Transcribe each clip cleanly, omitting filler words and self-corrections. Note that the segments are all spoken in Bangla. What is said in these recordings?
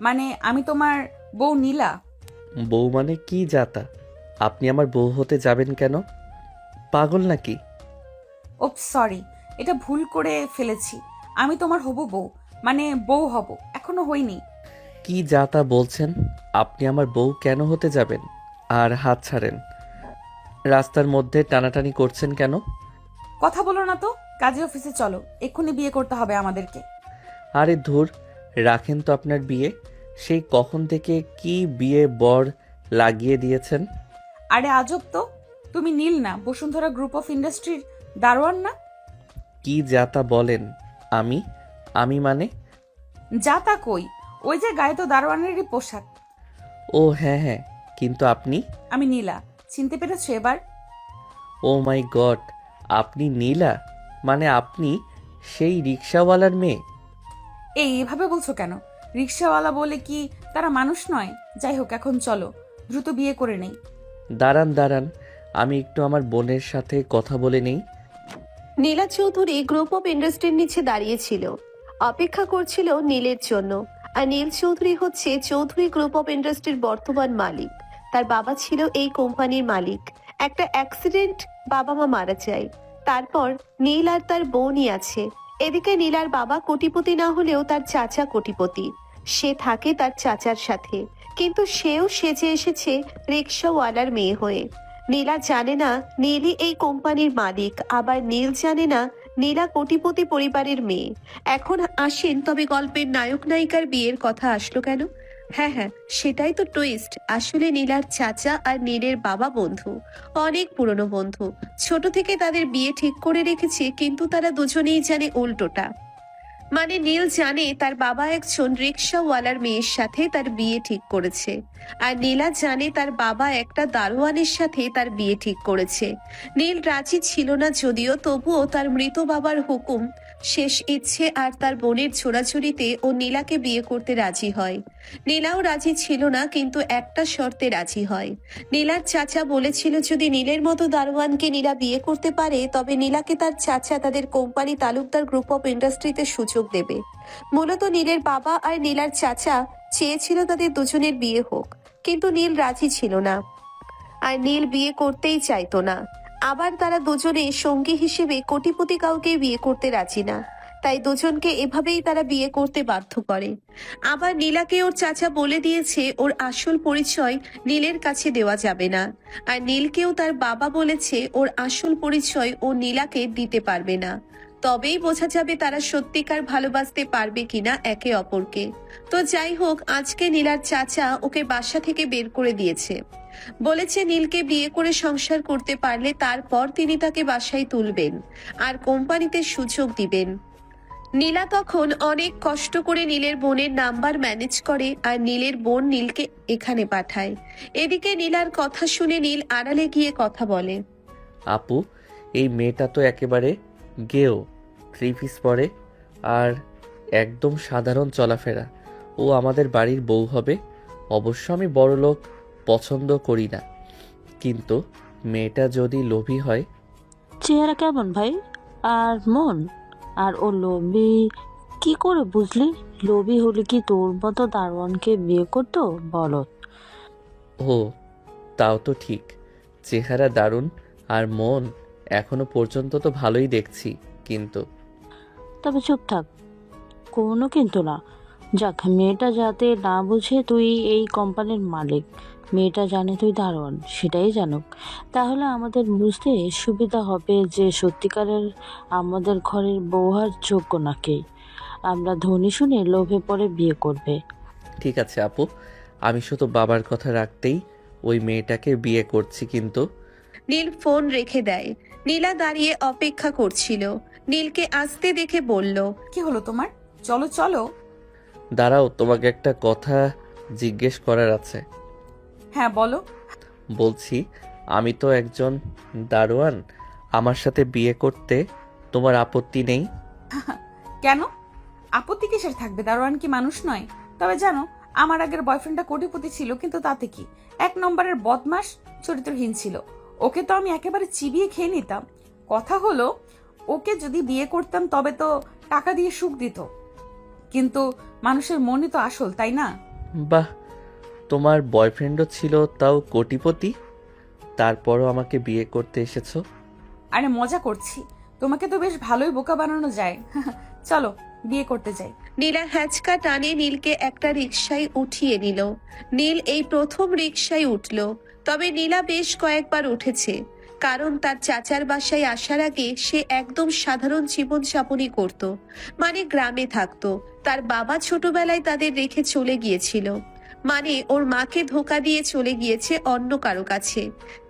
মানে আমি তোমার বউ নীলা। বউ মানে কি যাতা? আপনি আমার বউ হতে যাবেন কেন? পাগল নাকি? ওপ সরি, এটা ভুল করে ফেলেছি। আমি তোমার হবু বউ, মানে বউ হব, এখনো হইনি। কি যাতা বলছেন? আপনি আমার বউ কেন হতে যাবেন? আর হাত ছাড়েন। রাস্তার মধ্যে টানাটানি করছেন কেন? কথা বলো না তো, কাজে অফিসে চলো, এক্ষুনি বিয়ে করতে হবে আমাদেরকে। আরে ধুর, রাখেন তো আপনার বিয়ে। সেই কখন থেকে কি বিয়ে বর লাগিয়ে দিয়েছেন? আরে আজব তো, তুমি নীল না বসুন্ধরা গ্রুপ অফ ইন্ডাস্ট্রির দারোয়ান না? কি যাতা বলেন? আমি আমি মানে? যা তা কই, ওই যে গায়ে তো দারোয়ানেরই পোশাক। ও হ্যাঁ হ্যাঁ, কিন্তু আপনি? আমি নীলা, চিনতে পেরেছো এবার? ও মাই গড, আপনি নীলা? মানে আপনি সেই রিক্সাওয়ালার মেয়ে? এভাবে বলছো কেন? রিক্সাওয়ালা বলে কি তারা মানুষ নয়? যাই হোক, এখন চলো দ্রুত বিয়ে করে নেই। দাঁড়ান দাঁড়ান, আমি একটু আমার বোনের সাথে কথা বলে নেই। নীলা চৌধুরী গ্রুপ অফ ইন্ডাস্ট্রির নিচে দাঁড়িয়েছিল, অপেক্ষা করছিল নীলের জন্য। আর নীল চৌধুরী হচ্ছে চৌধুরী গ্রুপ অফ ইন্ডাস্ট্রির বর্তমান মালিক। তার বাবা ছিল এই কোম্পানির মালিক। একটা অ্যাক্সিডেন্ট, বাবা মা মারা যায়। তারপর নীল আর তার বোনই আছে। এদিকে নীলার বাবা কোটিপতি না হলেও তার চাচা কোটিপতি। সে থাকে তার চাচার সাথে, কিন্তু সেও সেজে এসেছে রিক্সাওয়ালার মেয়ে হয়ে। নীলা জানে না নীলই এই কোম্পানির মালিক, আবার নীল জানে না নীলা কোটিপতি পরিবারের মেয়ে। এখন আসেন, তবে গল্পের নায়ক নায়িকার বিয়ের কথা আসলো কেন? হ্যাঁ হ্যাঁ, সেটাই তো টুইস্ট। আসলে নীলার চাচা আর নীলের বাবা বন্ধু, অনেক পুরনো বন্ধু। ছোট থেকে তাদের বিয়ে ঠিক করে রেখেছে, কিন্তু তারা দুজনেই জানে উল্টোটা। মানে নীল জানে তার বাবা একজন রিক্সাওয়ালার মেয়ের সাথে তার বিয়ে ঠিক করেছে, আর নীলা জানে তার বাবা একটা দারোয়ানের সাথে তার বিয়ে ঠিক করেছে। নীল রাজি ছিল না যদিও, তবুও তার মৃত বাবার হুকুম, শেষ ইচ্ছে আর তার বোনের ছোড়াছুড়িতে ও নীলাকে বিয়ে করতে রাজি হয়। নীলাও রাজি ছিল না, কিন্তু একটা শর্তে রাজি হয়। নীলার চাচা বলেছিল যদি নীলের মতো দারোয়ানকে নীলা বিয়ে করতে পারে, তবে নীলাকে তার চাচা তাদের কোম্পানি তালুকদার গ্রুপ অফ ইন্ডাস্ট্রিতে সুযোগ দেবে। মূলত নীলের বাবা আর নীলার চাচা চেয়েছিল তাদের দুজনের বিয়ে হোক, কিন্তু নীল রাজি ছিল না। আর নীল বিয়ে করতেই চাইতো না। আবার তারা দুজনে সঙ্গী হিসেবে কোটিপতি কাউকে বিয়ে করতে রাজি না। তাই দুজনকে এভাবেই তারা বিয়ে করতে বাধ্য করে। আবার নীলাকে ওর চাচা বলে দিয়েছে ওর আসল পরিচয় নীলের কাছে দেওয়া যাবে না। আর নীলকেও তার বাবা বলেছে ওর আসল পরিচয় ও নীলাকে দিতে পারবে না। তবেই বোঝা যাবে তারা সত্যিকার ভালোবাসতে পারবে কিনা একে অপরকে। তো যাই হোক, আজকে নীলার চাচা ওকে বাসা থেকে বের করে দিয়েছে। বলেছে নীলকে বিয়ে করে সংসার করতে পারলে তারপর তিনি তাকে বাসায় তুলবেন আর কোম্পানিতে সুযোগ দিবেন। নীলা তখন অনেক কষ্ট করে নীলের বোনের নাম্বার ম্যানেজ করে, আর নীলের বোন নীলকে এখানে পাঠায়। এদিকে নীলার কথা শুনে নীল আড়ালে গিয়ে কথা বলে। আপু, এই মেয়েটা তো একেবারে গেও, থ্রি পিস পরে, আর একদম সাধারণ চলাফেরা। ও আমাদের বাড়ির বউ হবে। অবশ্য আমি বড় লোক পছন্দ করি না, কিন্তু মেয়েটা যদি লোভী হয়। চেহারা কেমন ভাই? আর মন? আর ও লোভী কি করে বুঝলি? লোভী হলে কি তোর মতো দারোয়ানকে বিয়ে করতো? বলো। ও, তাও তো ঠিক। চেহারা দারুণ, আর মন এখনো পর্যন্ত তো ভালোই দেখছি, কিন্তু। তবে চুপ থাক, কোনো কিন্তু না। যাক, মেয়েটা যাতে না বুঝে তুই এই কোম্পানির মালিক, মেয়েটা জানে তুই দারোয়ান, সেটাই জানুক। তাহলে আমাদের বুঝতে সুবিধা হবে যে সত্যিকারের আমাদের ঘরের বউ হওয়ার যোগ্য নাকি। আমরা ধনী শুনে লোভে পড়ে বিয়ে করবে। ঠিক আছে আপু, আমি শুধু বাবার কথা রাখতেই ওই মেয়েটাকে বিয়ে করছি, কিন্তু। নীল ফোন রেখে দেয়। নীলা দাঁড়িয়ে অপেক্ষা করছিল। নীলকে আসতে দেখে বলল, কি হলো তোমার? চলো চলো। দাঁড়াও, তোমাকে একটা কথা জিজ্ঞেস করার আছে। হ্যাঁ বলো। বলছি, আমি তো একজন দারোয়ান, আমার সাথে বিয়ে করতে তোমার আপত্তি নেই? কেন আপত্তি কিসের থাকবে? দারোয়ান কি মানুষ নয়? তবে জানো, আমার আগের বয়ফ্রেন্ডটা কোটিপতি ছিল, কিন্তু তাতে কি, এক নম্বরের বদমাস, চরিত্রহীন ছিল। ওকে তো আমি একেবারে চিবিয়ে খেয়ে নিতাম। কথা হলো, ওকে যদি বিয়ে করতাম তবে তো টাকা দিয়ে সুখ দিত, কিন্তু মানুষের মনই তো আসল, তাই না? বাহ, তোমার বয়ফ্রেন্ডও ছিল, তাও কোটিপতি, তারপরও আমাকে বিয়ে করতে এসেছো? আরে মজা করছি, তোমাকে তো বেশ ভালোই বোকা বানানো যায়। চলো বিয়ে করতে যাই। নীলা হ্যাচকা টানে নীলকে একটা রিকশায় উঠিয়ে নিল। নীল এই প্রথম রিকশায় উঠল, তবে নীলা বেশ কয়েকবার উঠেছে, কারণ তার চাচার বাসায় আসার আগে সে একদম সাধারণ জীবনযাপনই করত। মানে গ্রামে থাকতো, তার বাবা ছোটবেলায় তাদের রেখে চলে গিয়েছিল। মানে ওর মাকে ধোকা দিয়ে চলে গিয়েছে অন্য কারো কাছে।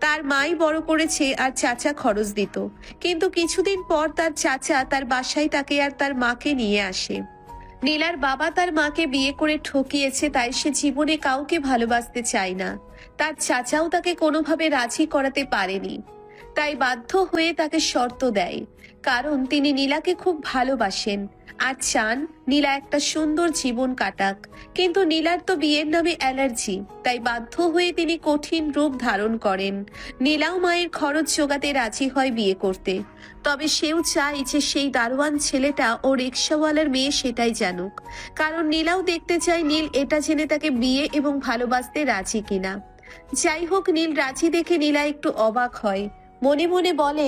তার মাই বড় করেছে আর চাচা খরচ দিত, কিন্তু কিছুদিন পর তার চাচা তার বাসায় তাকে আর তার মাকে নিয়ে আসে। নীলার বাবা তার মাকে বিয়ে করে ঠকিয়েছে, তাই সে জীবনে কাউকে ভালোবাসতে চায় না। তার চাচাও তাকে কোনোভাবে রাজি করাতে পারেনি, তাই বাধ্য হয়ে তাকে শর্ত দেয়, কারণ তিনি নীলাকে খুব ভালোবাসেন আর চান নীলা একটা সুন্দর জীবন কাটাক। কিন্তু নীলার তো বিয়ের নামে অ্যালার্জি, তাই বাধ্য হয়ে তিনি কঠিন রূপ ধারণ করেন। নীলাও মায়ের খরচ জোগাতে রাজি হয় বিয়ে করতে, তবে সেও চায় যে সেই দারোয়ান ছেলেটা ও রিক্সাওয়ালার মেয়ে সেটাই জানুক, কারণ নীলাও দেখতে চায় নীল এটা জেনে তাকে বিয়ে এবং ভালোবাসতে রাজি কিনা। যাই হোক, নীল রাজি দেখে নীলা একটু অবাক হয়, মনে মনে বলে,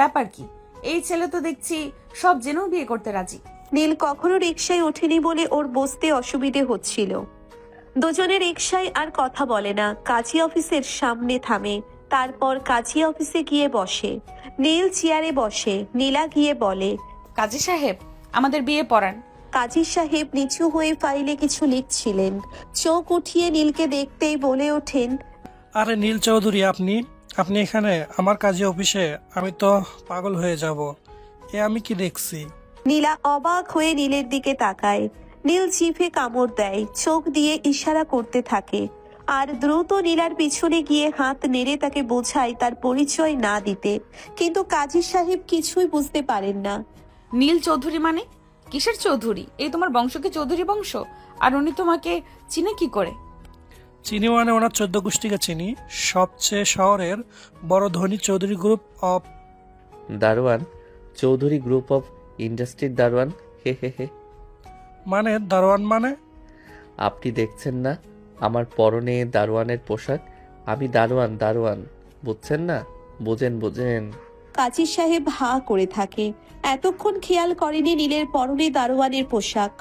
ব্যাপার কি, এই ছেলে তো দেখছি সব জেনেও বিয়ে করতে রাজি। নীল কখনো রিক্সায় ওঠেনি বলে ওর বসতে অসুবিধে হচ্ছিল। দুজনে রিক্সায় আর কথা বলে না, কাজী অফিসের সামনে থামে। তারপর কাজী অফিসে গিয়ে বসে। নীল চেয়ারে বসে, নীলা গিয়ে বলে, কাজী সাহেব, আমাদের বিয়ে পড়ান। কাজী সাহেব নিচু হয়ে ফাইলে কিছু লিখছিলেন। চোখ উঠিয়ে নীলকে দেখতেই বলে ওঠেন, আরে নীল চৌধুরী, আপনি আপনি এখানে আমার কাজে অফিসে? আমি তো পাগল হয়ে যাব। আমি কি দেখছি? নীলা অবাক হয়ে নীলের দিকে তাকায়। নীল জিভে কামড় দেয়, চোখ দিয়ে ইশারা করতে থাকে আর দ্রুত নীলার পিছনে গিয়ে হাত নেড়ে তাকে বোঝায় তার পরিচয় না দিতে। কিন্তু কাজী সাহেব কিছুই বুঝতে পারেন না। নীল চৌধুরী মানে? কিসের চৌধুরী? এই তোমার বংশ কি চৌধুরী বংশ? আর উনি তোমাকে চিনে কি করে? চিনি মানে ওনার 14 গোষ্ঠীকে চিনি। সবচেয়ে শহরের বড় ধনী চৌধুরী গ্রুপ অফ। দারোয়ান চৌধুরী গ্রুপ অফ ইন্ডাস্ট্রির দারোয়ান। হে হে হে। মানে দারোয়ান মানে? আপনি দেখছেন না আমার পরনে দারোয়ানের পোশাক? আমি দারোয়ান, দারোয়ান, বুঝছেন না? বুঝেন বুঝেন। কাজী সাহেব হা করে থাকে, এতক্ষণ খেয়াল করেনি নীলের পরনে দারোয়ানের পোশাক।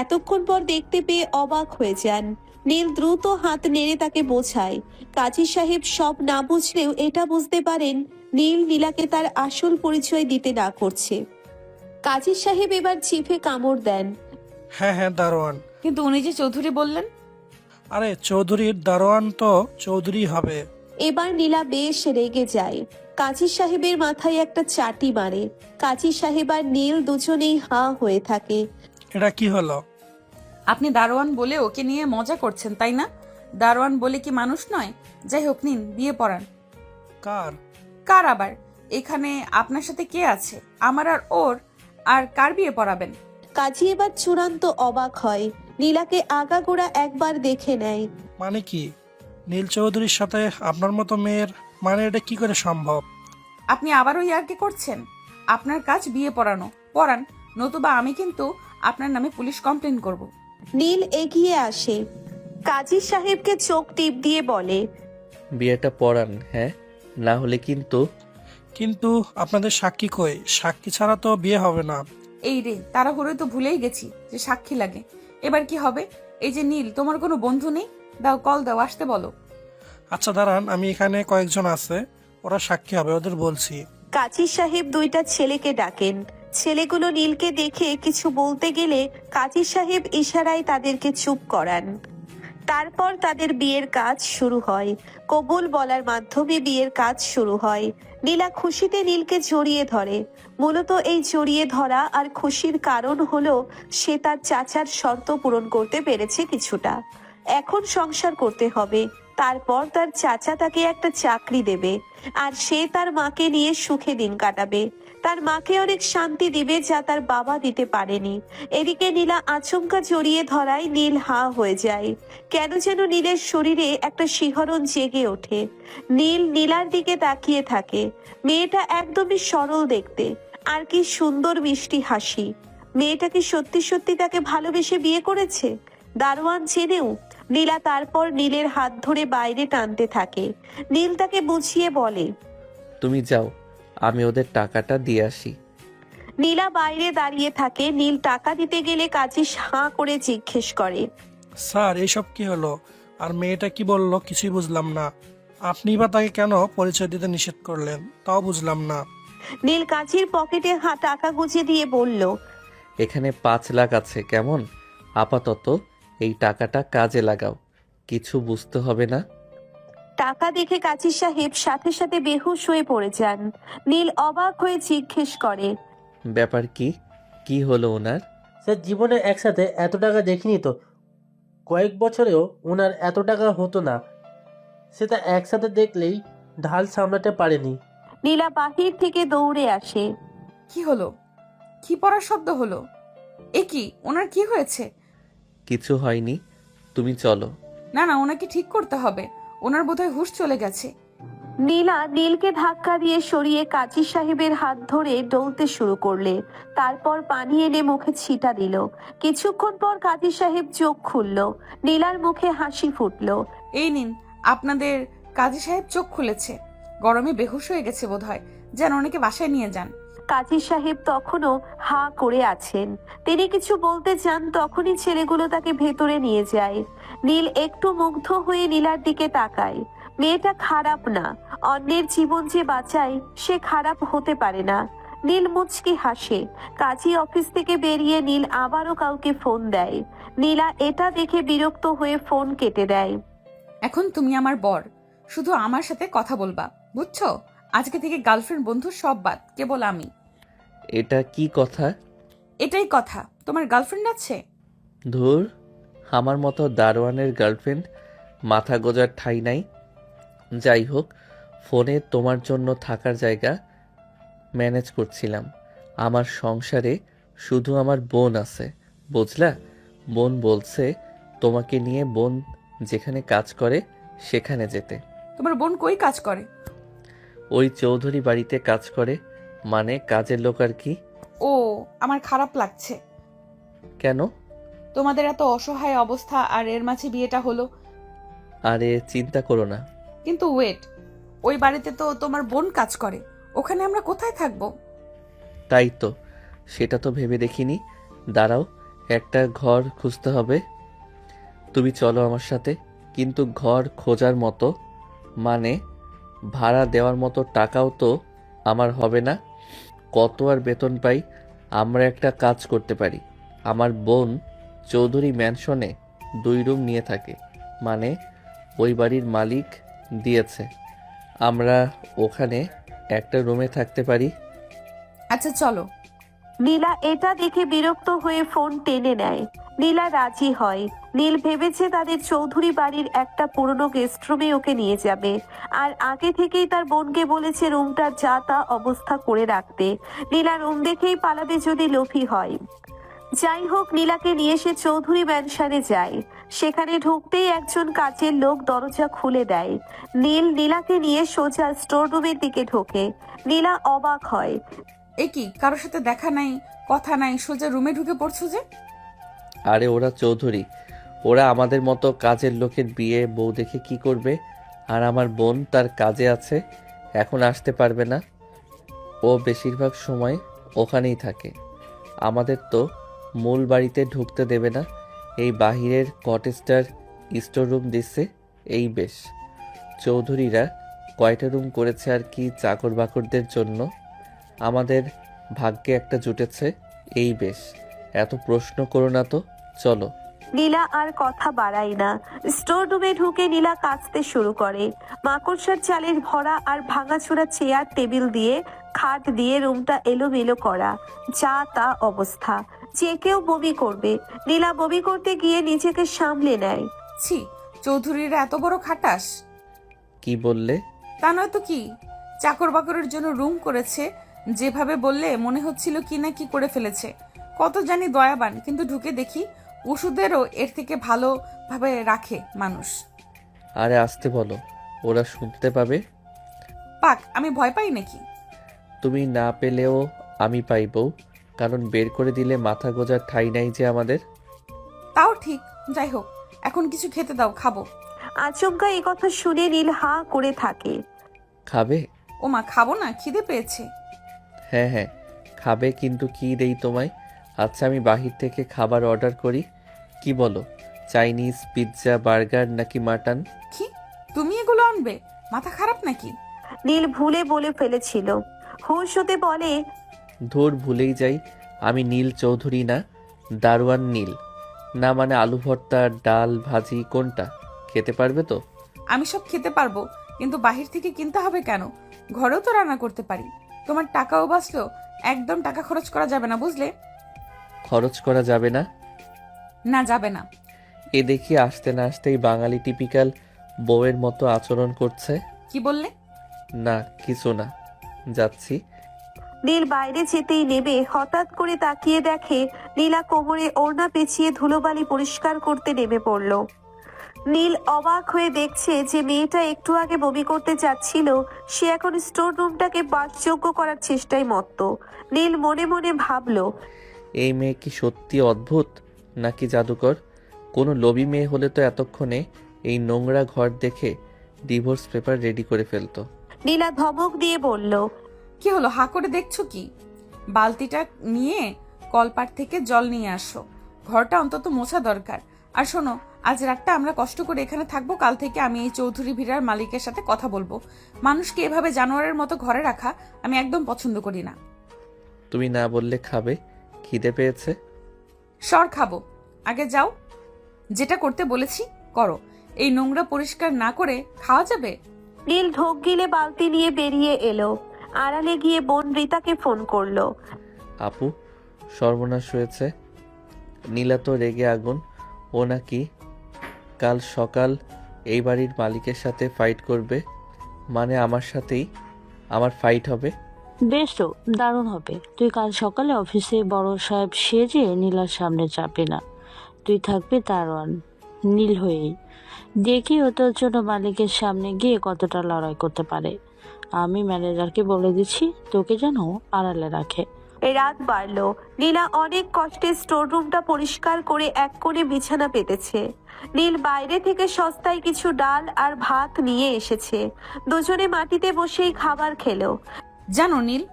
এতক্ষণ পর দেখতে পেয়ে অবাক হয়ে যান। নীল দ্রুত হাত নেড়ে তাকে বোঝায়। কাজী সাহেব সব না বুঝলেও এটা বুঝতে পারেন নীল নীলাকে তার আসল পরিচয় দিতে না করছে। কাজী সাহেব এবার জিভে কামড় দেন। হ্যাঁ হ্যাঁ, দারোয়ান। কিন্তু উনি যে চৌধুরী বললেন। আরে চৌধুরীর দারোয়ান তো চৌধুরী হবে। এবার নীলা বেশ রেগে যায়। কাজী সাহেবের মাথায় একটা চাটি মারে। কাজী সাহেব আর নীল দুজনেই হাঁ হয়ে থাকে। এটা কি হলো? আপনি দারোয়ান বলে ওকে নিয়ে মজা করছেন, তাই না? দারোয়ান বলে কি মানুষ নয়? যাই হোক, নিন বিয়ে পড়ান। কার? কার আবার? এখানে আপনার সাথে কে আছে? আমার আর ওর। আর কার বিয়ে পড়াবেন? কাজী এবার চূড়ান্ত অবাক হয়, নীলাকে আগাগোড়া একবার দেখে নেয়। মানে কি? নীল চৌধুরীর সাথে আপনার মতো মেয়ের? মানে এটা কি করে সম্ভব? আপনি আবারও ইয়ার্কি করছেন? আপনার কাজ বিয়ে পড়ানো, পড়ান, নতুবা আমি কিন্তু আপনার নামে পুলিশ কমপ্লেন করব। নীল এগিয়ে আসে, কাজী সাহেবকে চোখ টিপ দিয়ে বলে, বিয়েটা পড়ান, হ্যাঁ, না হলে কিন্তু। কিন্তু আপনাদের সাক্ষী কই? সাক্ষী ছাড়া তো বিয়ে হবে না। এই রে, তাড়াহুড়োয় তো ভুলেই গেছি যে সাক্ষী লাগে। এবার কি হবে? এই যে নীল, তোমার কোনো বন্ধু নেই? দাও, কল দাও, আসতে বলো। আচ্ছা দাঁড়ান, আমি এখানে কয়েকজন আছে, ওরা সাক্ষী হবে, ওদের বলছি। কাজী সাহেব দুইটা ছেলেকে ডাকেন। ছেলেগুলো নীলকে দেখে কিছু বলতে গেলে কাজী সাহেব ইশারায় তাদেরকে চুপ করান। তারপর তাদের বিয়ের কাজ শুরু হয়। কবুল বলার মাধ্যমে বিয়ের কাজ শুরু হয়। নীলা খুশিতে নীলকে জড়িয়ে ধরে। মূলত এই জড়িয়ে ধরা আর খুশির কারণ হলো সে তার চাচার শর্ত পূরণ করতে পেরেছে কিছুটা। এখন সংসার করতে হবে, তারপর তার চাচা তাকে একটা চাকরি দেবে আর সে তার মাকে নিয়ে সুখে দিন কাটাবে। তার মাকে অনেক শান্তি দিবে যা তার বাবা দিতে পারেনি। এদিকে নীলা আচমকা জড়িয়ে ধরায় নীল হাঁ হয়ে যায়। কেন যেন নীলের শরীরে একটা শিহরণ জেগে ওঠে। নীল নীলার দিকে তাকিয়ে থাকে। মেয়েটা একদমই সরল দেখতে, আর কি সুন্দর মিষ্টি হাসি। মেয়েটা কি সত্যি সত্যি তাকে ভালোবেসে বিয়ে করেছে, দারোয়ান জেনেও? নীলা তারপর নীলের হাত ধরে বাইরে টানতে থাকে। নীল তাকে বুঝিয়ে বলে। তুমি যাও, আমি ওদের টাকাটা দিয়ে আসি। নীলা বাইরে দাঁড়িয়ে থাকে। নীল টাকা দিতে গেলে কাজী হাঁ করে জিজ্ঞেস করে। স্যার এইসব কি হলো? আর মেয়েটা কি বললো কিছুই বুঝলাম না। আপনি বা তাকে কেন পরিচয় দিতে নিষেধ করলেন তাও বুঝলাম না। নীল কাজীর পকেটে টাকা গুজে দিয়ে বলল। এখানে 5 লাখ আছে, কেমন? আপাতত এই টাকাটা কাজে লাগাও, কিছু বুঝতে হবে না। টাকা দেখে কাজী সাহেব সাথে সাথে বেহুশ হয়ে পড়ে যান। নীল অবাক হয়ে জিজ্ঞেস করে। ব্যাপার কি? কি হলো ওনার? স্যার, জীবনে একসাথে এত টাকা দেখিনি তো। কয়েক বছরেও ওনার এত টাকা হতো না। সেটা একসাথে দেখলেই ঢাল সামলাতে পারেনি। নীলা বাহির থেকে দৌড়ে আসে। কি হলো? কি পড়ার শব্দ হলো? এ কি, ওনার কি হয়েছে? কিছু হয়নি, তুমি চলো। না না, ওনাকে ঠিক করতে হবে। ওনার বোধহয় হুঁশ চলে গেছে। নীলা নীলকে ধাক্কা দিয়ে সরিয়ে কাজী সাহেবের হাত ধরে ডলতে শুরু করলে। তারপর পানি এনে মুখে ছিটা দিল। কিছুক্ষণ পর কাজী সাহেব চোখ খুলল। নীলার মুখে হাসি ফুটলো। এই নিন, আপনাদের কাজী সাহেব চোখ খুলেছে। গরমে বেহুশ হয়ে গেছে বোধহয়, যেন ওনাকে বাসায় নিয়ে যান। কাজী সাহেব তখনও হা করে আছেন। তিনি কিছু বলতে চান, তখনই ছেলেগুলো তাকে ভেতরে নিয়ে যায়। নীল একটু মুগ্ধ হয়ে নীলার দিকে তাকায়। মেয়েটা খারাপ না, অন্যের জীবন যে বাঁচায় সে খারাপ হতে পারে না। নীল মুচকি হাসে। কাজী অফিস থেকে বেরিয়ে নীল আবারও কাউকে ফোন দেয়। নীলা এটা দেখে বিরক্ত হয়ে ফোন কেটে দেয়। এখন তুমি আমার বর, শুধু আমার সাথে কথা বলবা, বুঝছো? আজকে থেকে গার্লফ্রেন্ড বন্ধু সব বাদ, কেবল আমি। এটা কি কথা? এটাই কথা। তোমার গার্লফ্রেন্ড আছে? ধুর, আমার মতো দারোয়ানের গার্লফ্রেন্ড মাথা গোজার ঠাঁই নাই। যাই হোক, ফোনে তোমার জন্য থাকার জায়গা ম্যানেজ করছিলাম। আমার সংসারে শুধু আমার বোন আছে, বুঝলা? বোন বলছে তোমাকে নিয়ে বোন যেখানে কাজ করে সেখানে যেতে। তোমার বোন কই কাজ করে? ওই চৌধুরী বাড়িতে কাজ করে, মানে কাজের লোক আর কি। ও, আমার খারাপ লাগছে। কেন? তোমাদের এত অসহায় অবস্থা, আর এর মাঝে বিয়েটা হলো। আরে চিন্তা করো না। কিন্তু ওয়েট, ওই বাড়িতে তো তোমার বোন কাজ করে, ওখানে আমরা কোথায় থাকবো? তাই তো, সেটা তো ভেবে দেখিনি। দাঁড়াও, একটা ঘর খুঁজতে হবে। তুমি চলো আমার সাথে। কিন্তু ঘর খোঁজার মতো, মানে ভাড়া দেওয়ার মতো টাকাও তো আমার হবে না। কত আর বেতন পাই? আমরা একটা কাজ করতে পারি। আমার বোন চৌধুরী ম্যানশনে 2 রুম নিয়ে থাকে, মানে ওই বাড়ির মালিক দিয়েছে। আমরা ওখানে একটা রুমে থাকতে পারি। আচ্ছা চলো। নীলা এটা দেখে বিরক্ত হয়ে ফোন টেনে নেয়। নীলা রাজি হয়। নীল ভেবেছে তাদের চৌধুরী বাড়ির একটা পুরনো গেস্ট রুমে ওকে নিয়ে যাবে, আর আগে থেকেই তার বোনকে বলেছে রুমটার যা তা অবস্থা করে রাখতে। নীলা রুম দেখেই পালাবে যদি লোভী হয়। যাই হোক, নীলাকে নিয়ে সে চৌধুরী ম্যানশনে যায়। সেখানে ঢুকতেই একজন কাজের লোক দরজা খুলে দেয়। নীল নীলাকে নিয়ে সোজা স্টোর রুমের দিকে ঢোকে। নীলা অবাক হয়। এ কি, কারোর সাথে দেখা নাই, কথা নাই, সোজা রুমে ঢুকে পড়ছো যে? আরে ওরা চৌধুরী, ওরা আমাদের মতো কাজের লোকের বিয়ে বউ দেখে কি করবে? আর আমার বোন তার কাজে আছে, এখন আসতে পারবে না। ও বেশিরভাগ সময় ওখানেই থাকে। আমাদের তো মূল বাড়িতে ঢুকতে দেবে না। এই বাহিরের কটেজটার স্টোর রুম দিচ্ছে, এই বেশ। চৌধুরীরা কয়টা রুম করেছে আর কি চাকর বাকরদের জন্য। আমাদের ভাগ্যে একটা জুটেছে, এই বেশ। এত প্রশ্ন করো না তো, চলো। নীলা আর কথা বাড়ায় না। স্টোর রুমে ঢুকে নীলা কাঁচতে শুরু করে। মাকড়সার চালের ভরা আর ভাঙাচোরা চেয়ার টেবিল দিয়ে, খাট দিয়ে রুমটা এলোমেলো করা, যা তা অবস্থা, যে কেউ বমি করবে। নীলা বমি করতে গিয়ে নিজেকে সামলে নেয়। ছি, চৌধুরীরা এত বড় খাটাস! কি বললে? তা নয় তো কি, চাকর বাকরের জন্য রুম করেছে। যেভাবে বললে মনে হচ্ছিল কি না কি করে ফেলেছে। কত জানি দয়াবান, কিন্তু ঢুকে দেখি ওষুধেরও এর থেকে ভালোভাবে রাখে মানুষ। আরে আসতে বলো, ওরা শুনতে পাবে। পাক, আমি ভয় পাই নাকি? তুমি না পেলেও আমি পাইব। কারণ বের করে দিলে মাথা গোজার ঠাঁই নাই যে আমাদের। তাও ঠিক, যাই হোক এখন কিছু খেতে দাও, খাবো। আচমকা এই কথা শুনে নীল হা করে থাকে। খাবে? ওমা খাবো না, খিদে পেয়েছে। হ্যাঁ হ্যাঁ খাবে, কিন্তু কি দেই তোমায়? আচ্ছা আমি বাহির থেকে খাবার অর্ডার করি, কি বলো? চাইনিজ, পিৎজা, বার্গার নাকি মাটন? কি তুমি এগুলো আনবে? মাথা খারাপ নাকি? নীল ভুলে বলে ফেলেছিল। হুঁশ হতে বলে, ধুর ভুলেই যাই, আমি নীল চৌধুরী না, দারোয়ান নীল। না মানে আলু ভর্তা, ডাল, ভাজি কোনটা? খেতে পারবে তো? আমি সব খেতে পারবো, কিন্তু বাহির থেকে কিনতে হবে কেন? ঘরেও তো রান্না করতে পারি। তোমার টাকাও বাঁচলো, একদম টাকা খরচ করা যাবে না, বুঝলে? খরচ করা যাবে না? না, যাবে না। এ দেখি আসতে না আসতেই বাঙালি টিপিক্যাল বউয়ের মতো আচরণ করছে। কি বললে? না কিছু না, যাচ্ছি। নীল বাইরে যেতেই নেবে হঠাৎ করে তাকিয়ে দেখে নীলা কোমরে ওড়না পেঁচিয়ে ধুলোবালি পরিষ্কার করতে নেমে পড়ল। নীল অবাক হয়ে দেখছে যে মেয়েটা একটু আগে বমি করতে যাচ্ছিল, সে এখন স্টোর রুমটাকে বাসযোগ্য করার চেষ্টায় মত্ত। নীল মনে মনে ভাবলো, এই মেয়ে কি সত্যি অদ্ভুত নাকি জাদুকর? কোনো লোভী মেয়ে হলে তো এতক্ষণে এই নোংরা ঘর দেখে ডিভোর্স পেপার রেডি করে ফেলতো। নীলা ধমক দিয়ে বলল, কি হলো, হা করে দেখছো কি? বালতিটা নিয়ে কলপাট থেকে জল নিয়ে আসো, ঘরটা অন্তত মোছা দরকার। আর শোনো, আজ রাতটা আমরা কষ্ট করে এখানে থাকবো, কাল থেকে আমি এই চৌধুরী ভিড়ার মালিকের সাথে কথা বলবো। মানুষকে এভাবে জানোয়ারের মতো ঘরে রাখা আমি একদম পছন্দ করি না। তুমি না বললে খাবে, খিদে পেয়েছে। সর খাবো, আগে যাও, যেটা করতে বলেছি করো। এই নোংরা পরিষ্কার না করে খাওয়া যাবে? নীল ঢোক গিলে বালতি নিয়ে বেরিয়ে এলো। আড়ালে গিয়ে বোন রিতাকে ফোন করলো। আপু সর্বনাশ হয়েছে, নীলা তো রেগে আগুন। ও নাকি কাল সকাল এই বাড়ির মালিকের সাথে ফাইট করবে, মানে আমার সাথেই আমার ফাইট হবে। বেশ তো, দারুণ হবে। তুই কাল সকালে অফিসে বড় সাহেব সেজে নীলার সামনে চাপে না, তুই থাকবি দারোয়ান নীল হয়েই। দেখি ও তোর জন্য মালিকের সামনে গিয়ে কতটা লড়াই করতে পারে। আমি ম্যানেজারকে বলে দিচ্ছি তোকে যেন আড়ালে রাখে। রাত বাড়লো। নীলা অনেক কষ্টে স্টোর রুমটা পরিষ্কার করে এক কোণে বিছানা পেতেছে। নীল বাইরে থেকে সস্তায় কিছু ডাল আর ভাত নিয়ে এসেছে। দুজনে মাটিতে বসেই খাবার খেলো। জানো নীল,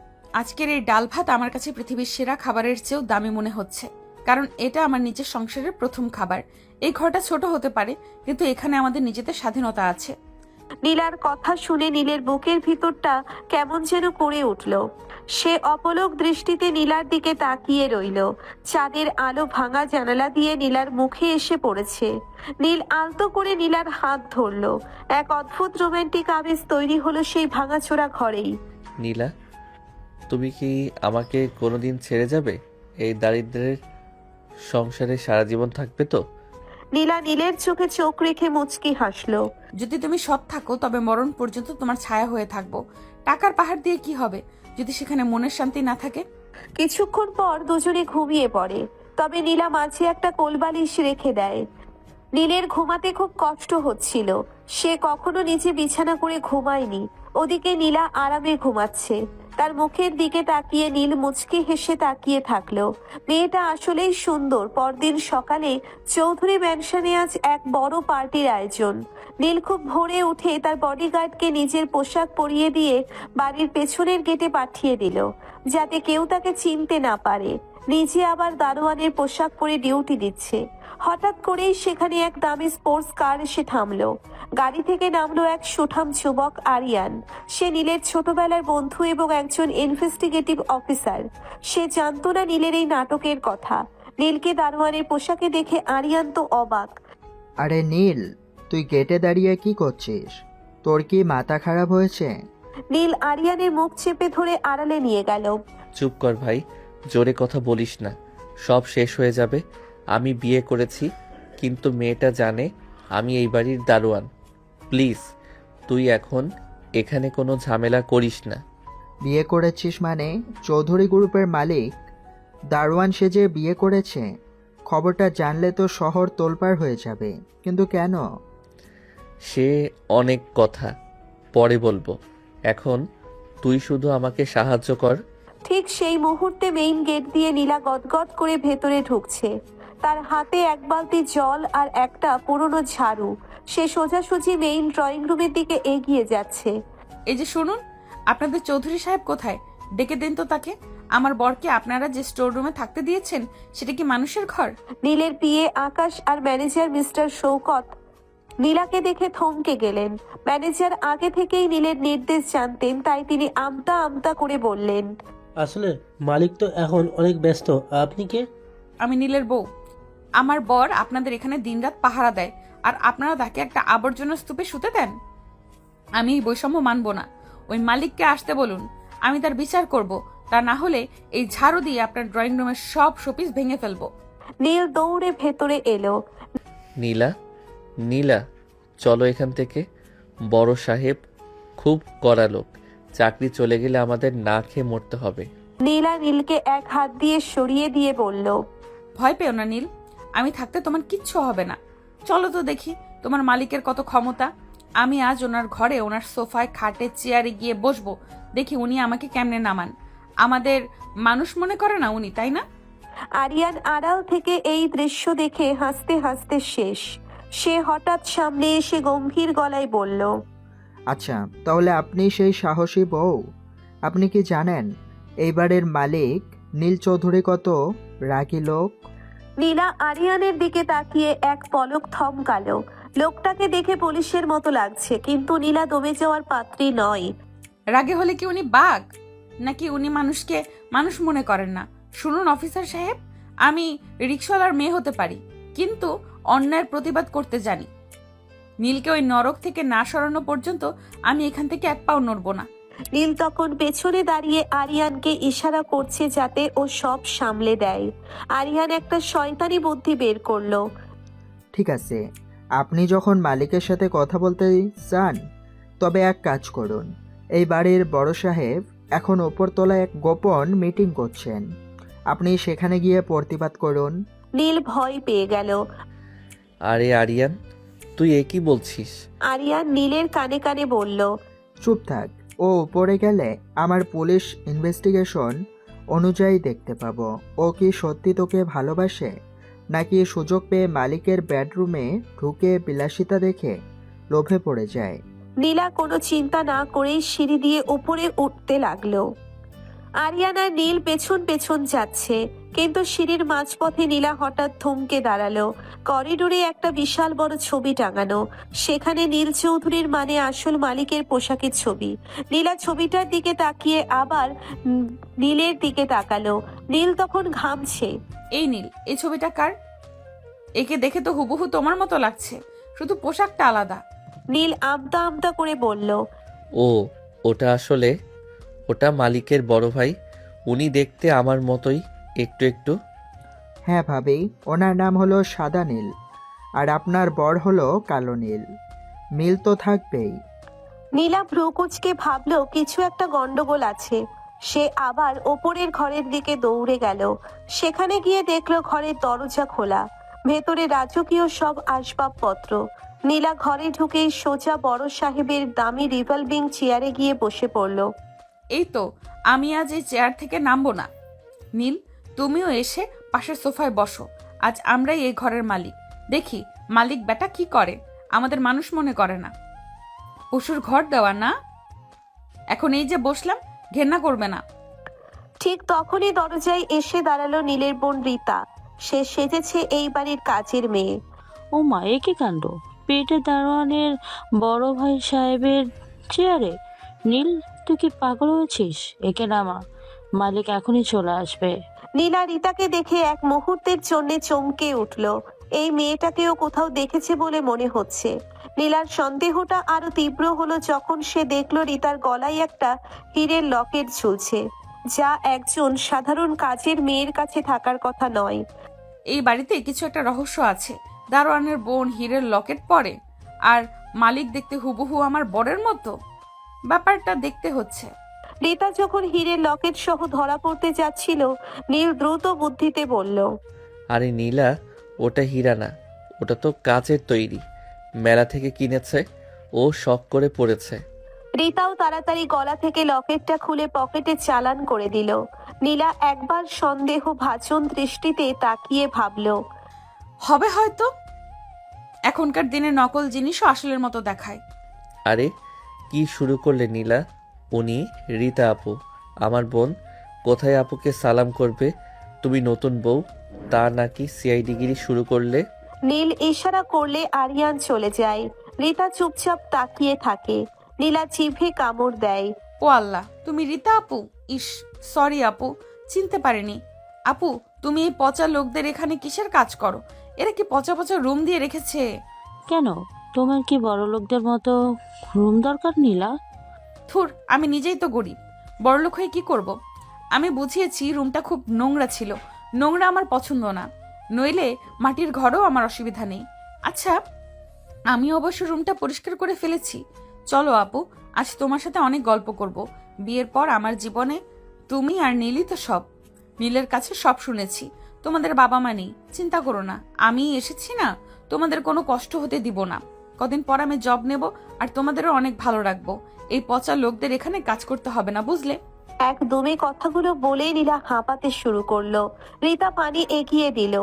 আজকের এই ডাল ভাত আমার কাছে পৃথিবীর সেরা খাবারের চেয়েও দামি মনে হচ্ছে, কারণ এটা আমার নিজের সংসারের প্রথম খাবার। এই ঘরটা ছোট হতে পারে, কিন্তু এখানে আমাদের নিজেদের স্বাধীনতা আছে। নীলার কথা শুনে নীলের বুকের ভিতরটা কেমন যেন করে উঠল। সে অপলক দৃষ্টিতে নীলার দিকে তাকিয়ে রইল। চাঁদের আলো ভাঙা জানালা দিয়ে নীলার মুখে এসে পড়েছে। নীল আলতো করে নীলার হাত ধরল। এক অদ্ভুত রোমান্টিক আবেশ তৈরি হলো সেই ভাঙাচোরা ঘরেই। নীলা তুমি কি আমাকে কোনোদিন ছেড়ে যাবে? এই দারিদ্রের সংসারে সারা জীবন থাকবে তো? নীলা নীলের চোখে চোখ রেখে মুচকি হাসলো। যদি তুমি সৎ থাকো তবে মরণ পর্যন্ত তোমার ছায়া হয়ে থাকবো। টাকার পাহাড় দিয়ে কি হবে যদি সেখানে মনের শান্তি না থাকে? কিছুক্ষণ পর দুজনে ঘুমিয়ে পড়ে। তবে নীলা মাঝে একটা কোলবালিশ রেখে দেয়। নীলের ঘুমাতে খুব কষ্ট হচ্ছিল। সে কখনো নিচে বিছানা করে ঘুমায়নি। ওদিকে নীলা আরামে ঘুমাচ্ছে। তার মুখের দিকে তাকিয়ে নীল মুচকি হেসে তাকিয়ে থাকলো। মেয়েটা আসলেই সুন্দর। পরদিন সকালে চৌধুরী ম্যানশনে আজ এক বড় পার্টির আয়োজন। নীল খুব ভোরে উঠে তার বডিগার্ডকে নিজের পোশাক পরিয়ে দিয়ে বাড়ির পেছনের গেটে পাঠিয়ে দিল, যাতে কেউ তাকে চিনতে না পারে। নিজে আবার দারোয়ানের পোশাক পরে ডিউটি দিচ্ছে। হঠাৎ করেই সেখানে এক দামি স্পোর্টস কার এসে থামলো। গাড়ি থেকে নামলো এক সুঠাম যুবক আরিয়ান। সে নীলের ছোটবেলার বন্ধু এবং একজন ইনভেস্টিগেটিভ অফিসার। সে জানতো না নীলের এই নাটকের কথা। নীলকে দারোয়ানের পোশাকে দেখে আরিয়ান তো অবাক। আরে নীল, তুই গেটে দাঁড়িয়ে কি করছিস? তোর কি মাথা খারাপ হয়েছে? নীল আরিয়ানের মুখ চেপে ধরে আড়ালে নিয়ে গেল। চুপ কর ভাই, জোরে কথা বলিস না, সব শেষ হয়ে যাবে। আমি বিয়ে করেছি, কিন্তু মেয়েটা জানে আমি এই বাড়ির দারোয়ান। প্লিজ তুই এখন এখানে কোনো ঝামেলা করিস না। বিয়ে করেছিস মানে? চৌধুরী গ্রুপের মালিক দারোয়ান সেজে বিয়ে করেছে? খবরটা জানলে তো শহর তোলপাড় হয়ে যাবে। কিন্তু কেন? সে অনেক কথা পরে বলবো, এখন তুই শুধু আমাকে সাহায্য কর। ঠিক সেই মুহূর্তে মেইন গেট দিয়ে নীলা গদগদ করে ভেতরে ঢুকছে। তার হাতে এক বালতি জল আর একটা পুরনো ঝাড়ু। সে সোজাসুজি মেইন ড্রয়িং রুমের দিকে এগিয়ে যাচ্ছে। এই যে শুনুন, আপনাদের চৌধুরী সাহেব কোথায়? ডেকে দিন তো তাকে। আমার বরকে আপনারা যে স্টোর রুমে থাকতে দিয়েছেন সেটা কি মানুষের ঘর? নীলের পিএ আকাশ আর ম্যানেজার মিস্টার শৌকত নীলাকে দেখে থমকে গেলেন। ম্যানেজার আগে থেকেই নীলের নির্দেশ জানতেন, তাই তিনি আমতা আমতা করে বললেন, আসলে মালিক তো এখন অনেক ব্যস্ত। আপনি কে? আমি নীলের বউ। আমার বর আপনাদের এখানে দিনরাত পাহারা দেয় আর আপনারা তাকে একটা আবর্জনা স্তূপে শুতে দেন। আমি এই বৈষম্য মানব না। ওই মালিককে আসতে বলুন, আমি তার বিচার করব। তা না হলে এই ঝাড়ু দিয়ে আপনার ড্রয়িং রুমের সব শোপিস ভেঙে ফেলবো। নীল দৌড়ে ভেতরে এলো। নীলা, নীলা, চলো এখান থেকে। বড় সাহেব খুব কড়া লোক, চাকরি চলে গেলে আমাদের না খেয়ে মরতে হবে। নীলা নীলকে এক হাত দিয়ে সরিয়ে দিয়ে বলল, ভয় পেও না নীল, আমি থাকতে তোমার কিচ্ছু হবে না। চলো তো দেখি তোমার মালিকের কত ক্ষমতা। আমি আজ ওনার ঘরে, ওনার সোফায়, খাটে, চেয়ারে গিয়ে বসবো। দেখি উনি আমাকে কেমনে নামান। আমাদের মানুষ মনে করে না উনি, তাই না? আরিয়ান আড়াল থেকে এই দৃশ্য দেখে হাসতে হাসতে শেষ। সে হঠাৎ সামনে এসে গম্ভীর গলায় বলল, আচ্ছা, তাহলে আপনি সেই সাহসী বউ। আপনি কি জানেন এইবারের মালিক নীল চৌধুরী কত রাগী লোক? নীলা আরিয়ানের দিকে তাকিয়ে এক পলক থমকালো। লোকটাকে দেখে পুলিশের মতো লাগছে, কিন্তু নীলা দমে যাওয়ার পাত্রী নয়। রাগে হলে কি উনি বাঘ, নাকি উনি মানুষকে মানুষ মনে করেন না? শুনুন অফিসার সাহেব, আমি রিক্সাওয়ালার মেয়ে হতে পারি, কিন্তু অন্যায়ের প্রতিবাদ করতে জানি। নীলকে ওই নরক থেকে না সরানো পর্যন্ত আমি এখান থেকে এক পাও নড়বো না। নীল তখন পেছনে দাঁড়িয়ে আরিয়ানকে ইশারা করছে যাতে ও সব সামলে দেয়। আরিয়ান একটা শয়তানি বুদ্ধি বের করলো। ঠিক আছে, আপনি যখন মালিকের সাথে কথা বলতে চান তবে এক কাজ করুন। এই বাড়ির বড় সাহেব এখন ওপরতলায় এক গোপন মিটিং করছেন, আপনি সেখানে গিয়ে প্রতিবাদ করুন। নীল ভয় পেয়ে গেল। আরে আরিয়ান, তুই এ কি বলছিস? আরিয়ান নীলের কানে কানে বলল, চুপ থাক, ও উপরে গেলে আমার পুলিশ ইনভেস্টিগেশন অনুযায়ী দেখতে পাবো ও কি সত্যি তোকে ভালোবাসে, নাকি সুযোগ পেয়ে মালিকের বেডরুমে ঢুকে বিলাসিতা দেখে লোভে পড়ে যায়। নীলা কোনো চিন্তা না করেই সিঁড়ি দিয়ে উপরে উঠতে লাগলো। আরিয়ান আর নীল পেছন পেছন যাচ্ছে, কিন্তু সিঁড়ির মাঝপথে নীলা হঠাৎ থমকে দাঁড়ালো। করিডোরে একটা বিশাল বড় ছবি টাঙানো, সেখানে নীল চৌধুরীর মানে আসল মালিকের পোশাকের ছবি। নীলা ছবিটার দিকে তাকিয়ে আবার নীলের দিকে তাকালো। নীল তখন ঘামছে। এই নীল, এই ছবিটা কার? একে দেখে তো হুবহু তোমার মতো লাগছে, শুধু পোশাকটা আলাদা। নীল আমতা আমতা করে বলল, ও, ওটা মালিকের বড় ভাই। উনি দেখতে আমার মতোই একটু একটু। হ্যাঁ ভাবি, ওনার নাম হলো সাদা নীল আর আপনার বর হলো কালো নীল। মিল তো থাকবেই। নীলা ভ্রুকুচকে ভাবলো কিছু একটা গন্ডগোল আছে। সে আবার ওপরের ঘরের দিকে দৌড়ে গেল। সেখানে গিয়ে দেখলো ঘরের দরজা খোলা, ভেতরে রাজকীয় সব আসবাবপত্র। নীলা ঘরে ঢুকেই সোজা বড় সাহেবের দামি রিভলভিং চেয়ারে গিয়ে বসে পড়ল। এই তো, আমি আজ এই চেয়ার থেকে নামবো না। নীল, তুমিও এসে পাশের সোফায় বসো। আজ আমরাই এই ঘরের মালিক। দেখি মালিক বেটা কি করে, আমাদের মানুষ মনে করে না। পশুর ঘর দেওয়া না। এখন এই যে বসলাম, ঘেন্না করবে না। ঠিক তখনই দরজায় এসে দাঁড়ালো নীলের বোন রীতা। সে সেজেছে এই বাড়ির কাজের মেয়ে। ও মা, এ কি কাণ্ড! পেটে দারোয়ানের বড় ভাই সাহেবের চেয়ারে! নীল, তুই কি পাগল হয়েছিস? একে নামা, মালিক এখনই চলে আসবে। নীলা রীতাকে দেখে এক মুহূর্তের জন্য চমকে উঠল। এই মেয়েটাকেও কোথাও দেখেছে বলে মনে হচ্ছে। নীলার সন্দেহটা আরো তীব্র হলো যখন সে দেখলো রীতার গলায় একটা হীরের লকেট ঝুলছে, যা একজন সাধারণ কাজের মেয়ের কাছে থাকার কথা নয়। এই বাড়িতে কিছু একটা রহস্য আছে। দারোয়ানের বোন হীরের লকেট পরে, আর মালিক দেখতে হুবহু আমার বরের মতো। ব্যাপারটা দেখতে হচ্ছে। রীতা যখন হীরের লকেট সহ ধরা পড়তে যাচ্ছিল, নীল দ্রুত বুদ্ধিতে বলল, আরে নীলা, ওটা হীরা না, ওটা তো কাচের তৈরি। মেলা থেকে কিনেছে, ও শখ করে পড়েছে। রিতাও তাড়াতাড়ি গলা থেকে লকেটটা খুলে পকেটে চালান করে দিল। নীলা একবার সন্দেহ ভাজন দৃষ্টিতে তাকিয়ে ভাবল, হবে হয়তো। এখনকার দিনে নকল জিনিসও আসলের মতো দেখায়। আরে কি শুরু করলে নীলা? উনি রীতা আপু, আমার বোন। কোথায় আপুকে সালাম করবে? তুমি নতুন বউ, তা নাকি সিআইডিগিরি শুরু করলে? নীল ইশারা করলে আরিয়ান চলে যায়। রিতা চুপচাপ তাকিয়ে থাকে। নীলা জিভে কামড় দেয়। ও আল্লাহ, তুমি রীতা আপু? ইস, সরি আপু, চিনতে পারিনি। আপু, তুমি এই পচা লোকদের এখানে কিসের কাজ করো? এরা কি পচা পচা রুম দিয়ে রেখেছে? কেন, তোমার কি বড় লোকদের মতো রুম দরকার নীলা? থুর, আমি নিজেই তো গরিব, বড়লোক হয়ে কি করব? আমি বুঝিয়েছি রুমটা খুব নোংরা ছিল। নোংরা আমার পছন্দ না, নইলে মাটির ঘরেও আমার অসুবিধা নেই। আচ্ছা, আমি অবশ্য রুমটা পরিষ্কার করে ফেলেছি। চলো আপু, আজ তোমার সাথে অনেক গল্প করব। বিয়ের পর আমার জীবনে তুমি আর নীলই তো সব। নীলের কাছে সব শুনেছি। তোমাদের বাবা মা নেই, চিন্তা করো না। আমি এসেছি না, তোমাদের কোনো কষ্ট হতে দিব না। কদিন পর আমি জব নেব, আর তোমাদেরও অনেক ভালো রাখবো। এই পচা লোকদের এখানে কাজ করতে হবে না, বুঝলে? একদমই কথাগুলো বলেই নীলা হাঁপাতে শুরু করলো। রিতা পানি এগিয়ে দিল।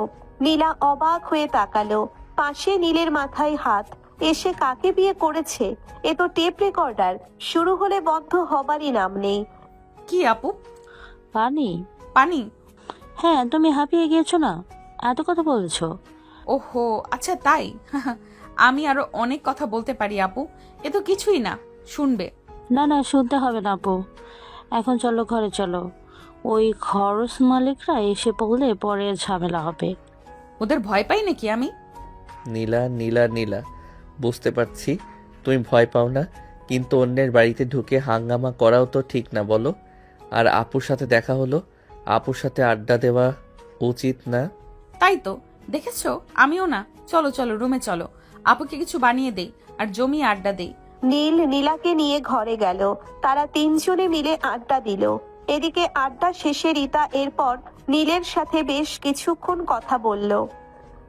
নীলা অবাক হয়ে তাকালো। পাশে নীলের মাথায় হাত। এসে কাকে বিয়ে করেছে? এ তো টেপ রেকর্ডার, শুরু হলে বন্ধ হবারই নাম নেই। কি আপু? পানি? পানি? হ্যাঁ, তুমি হাঁপিয়ে গিয়েছো না, এত কথা বলছো। ওহো, আচ্ছা তাই। আমি আরো অনেক কথা বলতে পারি আপু, এ তো কিছুই না, শুনবে? না না, শুনতে হবে না আপু, এখন চলো ঘরে চলো। ওই খরচ মালিকরা এসে পড়লে পরে ঝামেলা হবে। ওদের ভয় পাই নাকি আমি? নীলা নীলা নীলা, বুঝতে পারছি তুমি ভয় পাও না, কিন্তু অন্যের বাড়িতে ঢুকে হাঙ্গামা করাও তো ঠিক না, বলো? আর আপুর সাথে দেখা হলো, আপুর সাথে আড্ডা দেওয়া উচিত না? তাই তো, দেখেছো, আমিও না। চলো চলো, রুমে চলো, আপুকে কিছু বানিয়ে দেই আর জমিয়ে আড্ডা দেই। নীল নীলাকে নিয়ে ঘরে গেল। তারা তিনজনে মিলে আড্ডা দিল। এদিকে আড্ডা শেষে রিতা এরপর নীলের সাথে বেশ কিছুক্ষণ কথা বলল।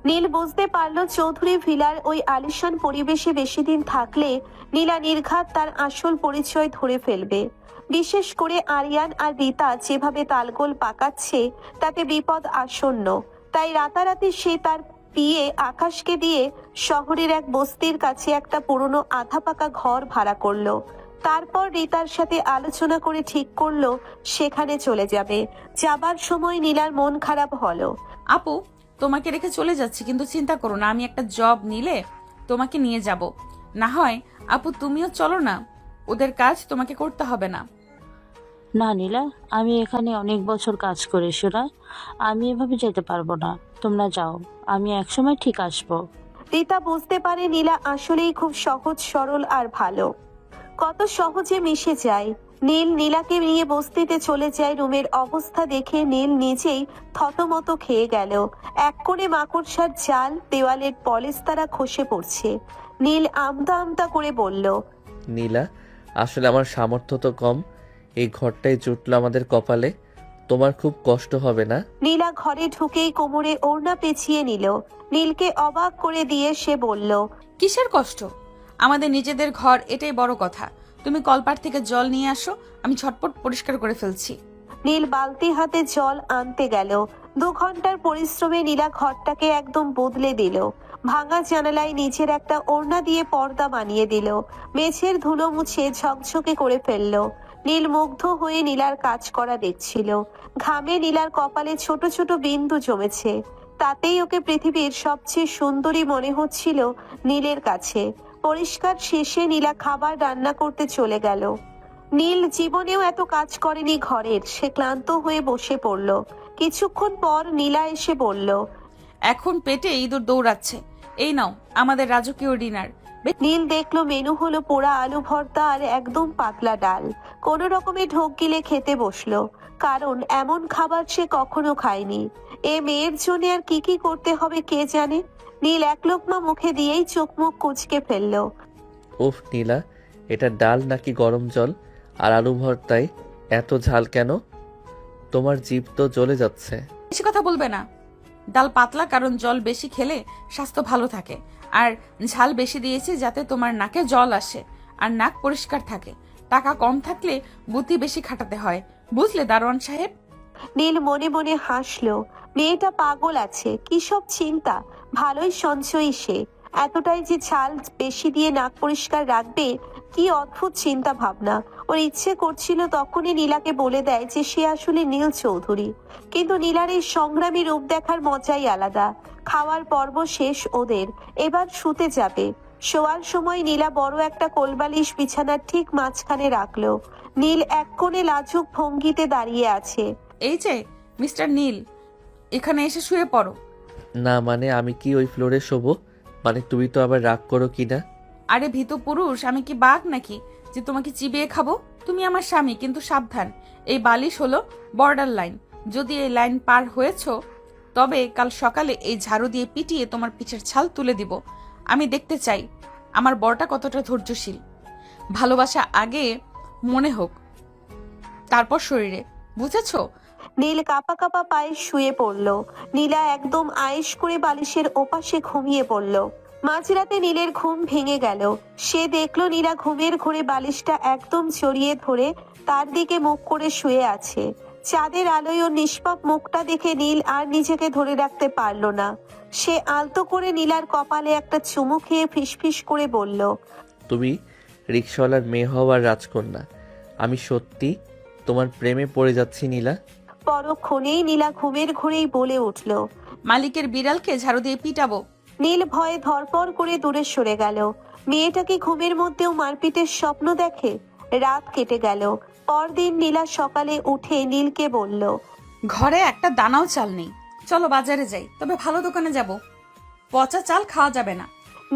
নীল বুঝতে পারল চৌধুরী ভিলার ওই আলিশান পরিবেশে বেশি দিন থাকলে নীলা নির্ঘাত তার আসল পরিচয় ধরে ফেলবে। বিশেষ করে আরিয়ান আর রিতা যেভাবে তালগোল পাকাচ্ছে, তাতে বিপদ আসন্ন। তাই রাতারাতি সে তার পিয়ে আকাশকে দিয়ে শহরের এক বস্তির কাছে একটা পুরনো আধা পাকা ঘর ভাড়া করলো। তারপর রিতার সাথে আলোচনা করে ঠিক করলো সেখানে চলে যাবে। যাবার সময় নীলার মন খারাপ হলো। আপু, তোমাকে রেখে চলে যাচ্ছি, কিন্তু চিন্তা করো না, আমি একটা জব নিলে তোমাকে নিয়ে যাব। না হয় আপু তুমিও চলো না, ওদের কাজ তোমাকে করতে হবে না। না নীলা, আমি এখানে অনেক বছর কাজ করি শোনা, আমি এভাবে যেতে পারবো না। তোমরা যাও, আমি একসময় ঠিক আসবো। রিতা বুঝতে পারে নীলা আসলেই খুব সহজ সরল আর ভালো। কত সহজে মিশে যায়। নীল নীলাকে নিয়ে বস্তিতে চলে যায়। রুমের অবস্থা দেখে নীল নিজেই থতমত খেয়ে গেল। এক কোণে মাকড়সার জাল, দেওয়ালের পলেস্তারা খসে পড়ছে। নীল আমতা আমতা করে বলল, নীলা, আসলে আমার সামর্থ্য তো কম, এই ঘরটাই জুটলো আমাদের কপালে, তোমার খুব কষ্ট হবে না? নীলা ঘরে ঢুকেই কোমরে ওড়না পেঁচিয়ে নিল। নীলকে অবাক করে দিয়ে সে বলল, কিসের কষ্ট? আমাদের নিজেদের ঘর, এটাই বড় কথা। তুমি কলপার থেকে জল নিয়ে আসো, আমি ঝটপট পরিষ্কার করে ফেলছি। নীল বালতি হাতে জল আনতে গেল। 2 ঘন্টার পরিশ্রমে নীলা ঘরটাকে একদম বদলে দিল। ভাঙা জানালায় নিচের একটা ওড়না দিয়ে পর্দা বানিয়ে দিল। মেঝের ধুলো মুছে ঝকঝকে করে ফেললো। নীল মুগ্ধ হয়ে নীলার কাজ করা দেখছিল। ঘামে নীলার কপালে ছোট ছোট বিন্দু জমেছে। তাতেই ওকে পৃথিবীর সবচেয়ে সুন্দরী মনে হচ্ছিল নীলের কাছে। পরিষ্কার শেষে নীলা খাবার রান্না করতে চলে গেল। নীল জীবনেও এত কাজ করেনি ঘরের। সে ক্লান্ত হয়ে বসে পড়ল। কিছুক্ষণ পর নীলা এসে বলল, এখন পেটে ইঁদুর দৌড়াচ্ছে, এই নাও আমাদের রাজকীয় ডিনার। নীল দেখলো মেনু হলো পোড়া আলু ভর্তা আর একদম পাতলা ডাল। কোনো রকমে ঢোক গিলে খেতে বসলো, কারণ এমন খাবার সে কখনো খায়নি। এ মেয়ের জন্য আর কি কি করতে হবে কে জানে। নীল এক লোকমা মুখে দিয়েই চোখ মুখ কুঁচকে ফেললো। ওহ নীলা, এটা ডাল নাকি গরম জল? আর আলু ভর্তায় এত ঝাল কেন? তোমার জিভ তো জ্বলে যাচ্ছে। বেশি কথা বলবে না। ডাল পাতলা, কারণ জল বেশি খেলে স্বাস্থ্য ভালো থাকে। আর ঝাল বেশি দিয়েছি যাতে তোমার নাকে জল আসে আর নাক পরিষ্কার থাকে। টাকা কম থাকলে বুদ্ধি বেশি খাটাতে হয়, বুঝলে দারোয়ান সাহেব? নীল মনে মনে হাসলো। মেয়েটা পাগল আছে, কি সব চিন্তা! ভালোই সঞ্চয়ী সে। এতটাই যে ছাল বেশি দিয়ে নাক পরিষ্কার রাখবে, কি অদ্ভুত চিন্তা ভাবনা। ওর ইচ্ছে করছিল তখনই নীলাকে বলে দেয় যে সে আসলে নীল চৌধুরী, কিন্তু নীলার এই সংগ্রামী রূপ দেখার মজাই আলাদা। খাওয়ার পর্ব শেষ ওদের, এবার শুতে যাবে। শোয়ার সময় নীলা বড় একটা কোলবালিশ বিছানার ঠিক মাঝখানে রাখলো। নীল এক কোণে লাজুক ভঙ্গিতে দাঁড়িয়ে আছে। এই যে মিস্টার নীল, এখানে এসে শুয়ে পড়ো। না মানে আমি কি ওই ফ্লোরে শোবো? মানে তুমি তো আবার রাগ করো কি না? আরে ভীত পুরুষ, আমি কি বাঘ নাকি যে তোমাকে চিবিয়ে খাবো? তুমি আমার স্বামী, কিন্তু সাবধান, এই বালিশ হলো বর্ডার লাইন। যদি এই লাইন পার হয়েছো তবে কাল সকালে এই ঝাড়ু দিয়ে পিটিয়ে তোমার পিঠের ছাল তুলে দিব। আমি দেখতে চাই আমার বরটা কতটা ধৈর্যশীল। ভালোবাসা আগে মনে হোক, তারপর শরীরে, বুঝেছো? নীল কাপা কাপা পায়ে শুয়ে পড়ল। নীলা একদম আয়েশ করে বালিশের ওপাশে ঘুমিয়ে পড়ল। মাঝরাতে নীলের ঘুম ভেঙে গেল। সে দেখলো নীলা ঘুমের ঘোরে বালিশটা একদম জড়িয়ে ধরে তার দিকে মুখ করে শুয়ে আছে। চাঁদের আলোয় ওর নিষ্পাপ মুখটা দেখে নীল আর নিজেকে ধরে রাখতে পারল না। সে আলতো করে নীলার কপালে একটা চুমু খেয়ে ফিসফিস করে বলল, তুমি রিক্সাওয়ালার মেয়ে হওয়ার রাজকন্যা। আমি সত্যি তোমার প্রেমে পড়ে যাচ্ছি নীলা। পরক্ষণেই নীলা ঘুমের ঘোরেই বলে উঠল। মালিকের বিড়ালকে ঝাড়ু দিয়ে পিটাবো। নীল ভয়ে ধরপড় করে দূরে সরে গেল। মেয়েটা কি ঘুমের মধ্যেও মারপিটের স্বপ্ন দেখে? রাত কেটে গেল। পরদিন নীলা সকালে উঠে নীলকে বলল, ঘরে একটা দানাও চাল নেই, চলো বাজারে যাই, তবে ভালো দোকানে যাব, পচা চাল খাওয়া যাবে না।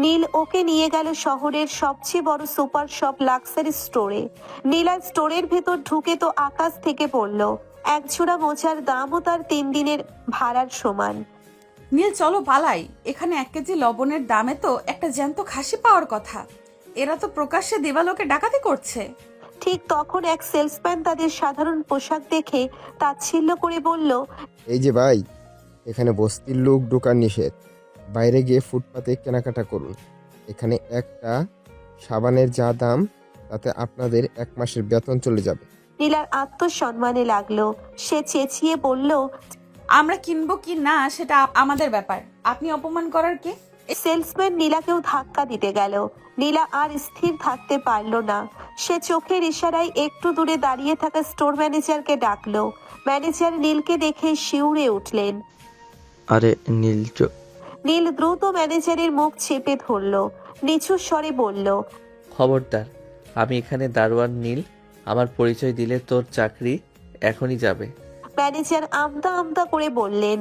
নীল ওকে নিয়ে গেল শহরের সবচেয়ে বড় সুপার শপ লাক্সারি স্টোরে। নীলা স্টোরের ভেতর ঢুকে তো আকাশ থেকে পড়ল। এক ঝোড়া মোচার দামও তার 3 দিনের ভাড়ার সমান। নীল চলো পালাই, এখানে 1 কেজি লবণের দামে তো একটা জ্যান্ত খাসি পাওয়ার কথা। এরা তো প্রকাশ্যে দেবালোকে ডাকাতি করছে। ঠিক তখন এক সেলসম্যান তাদের সাধারণ পোশাক দেখে তাচ্ছিল্য করে বলল, এই যে ভাই, এখানে বস্তির লোক ঢোকার নিষেধ। বাইরে গিয়ে ফুটপাতে কেনাকাটা করুন। এখানে একটা সাবানের যা দাম তাতে আপনাদের 1 মাসের বেতন চলে যাবে। নীলার আত্মসম্মানে লাগলো। সে চেঁচিয়ে বলল, আমরা কিনবো কি না সেটা আমাদের ব্যাপার, আপনি অপমান করার কে? সেলসম্যান নীলাকেও ধাক্কা দিতে গেল। নীলা আর স্থির থাকতে পারল না। সে চোখের ইশারায় একটু দূরে দাঁড়িয়ে থাকা স্টোর ম্যানেজারকে ডাকলো। ম্যানেজার নীলকে দেখে শিউরে উঠলেন। আরে নীল নীল দ্রুত ম্যানেজারের মুখ চেপে ধরল। নিচু স্বরে বলল, খবরদার, আমি এখানে দারোয়ান নীল। আমার পরিচয় দিলে তোর চাকরি এখনই যাবে। ম্যানেজার আমতা আমতা করে বললেন।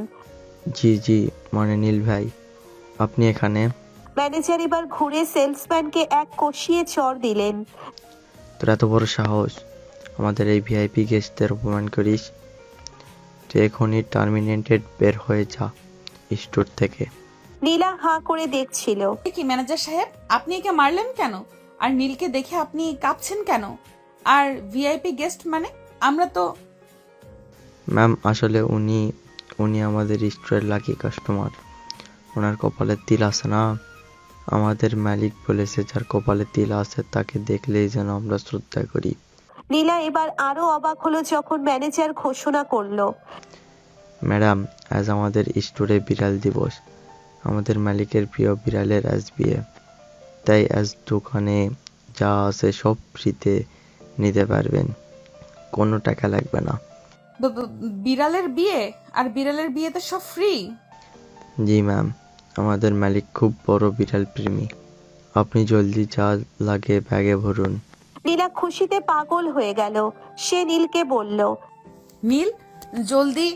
জি মানে নীল ভাই, আপনি এখানে? ম্যানেজার এবার ঘুরে সেলসম্যানকে এক কষিয়ে চড় দিলেন। তোর এত বড় সাহস, আমাদের এই ভিআইপি গেস্টদের অপমান করিস? তুই এখনই টার্মিনেটেড, বের হয়ে যা স্টোর থেকে। নীলা হাঁ করে দেখছিল। এ কি ম্যানেজার সাহেব, আপনি একে মারলেন কেন? আর নীলকে দেখে আপনি কাঁপছেন কেন? আর ভিআইপি গেস্ট মানে? আমরা তো... ম্যাম আসলে উনি আমাদের স্টোরের লাকি কাস্টমার। ওনার কপালে তিল আছে না, আমাদের মালিক বলেছে যার কপালে তিল আছে তাকে দেখলেই যেন আমরা শ্রদ্ধা করি। নীলা এবার আরো অবাক হলো যখন ম্যানেজার ঘোষণা করলো, ম্যাডাম, আজ আমাদের স্টোরে বিড়াল দিবস। আমাদের মালিকের প্রিয় বিড়ালের আজ বিয়ে, তাই আজ দোকানে যা আছে সব ফ্রিতে নিতে পারবেন, কোনো টাকা লাগবে না। বিড়ালের বিয়ে? আর বিড়ালের বিয়েতে সব ফ্রি? জি ম্যাম, আমাদের মালিক খুব বড় বিড়াল প্রেমী। আপনি জলদি যা লাগে ব্যাগে ভরুন। নীলা খুশিতে পাগল হয়ে গেল। সে নীলকে বলল, নীল, জলদি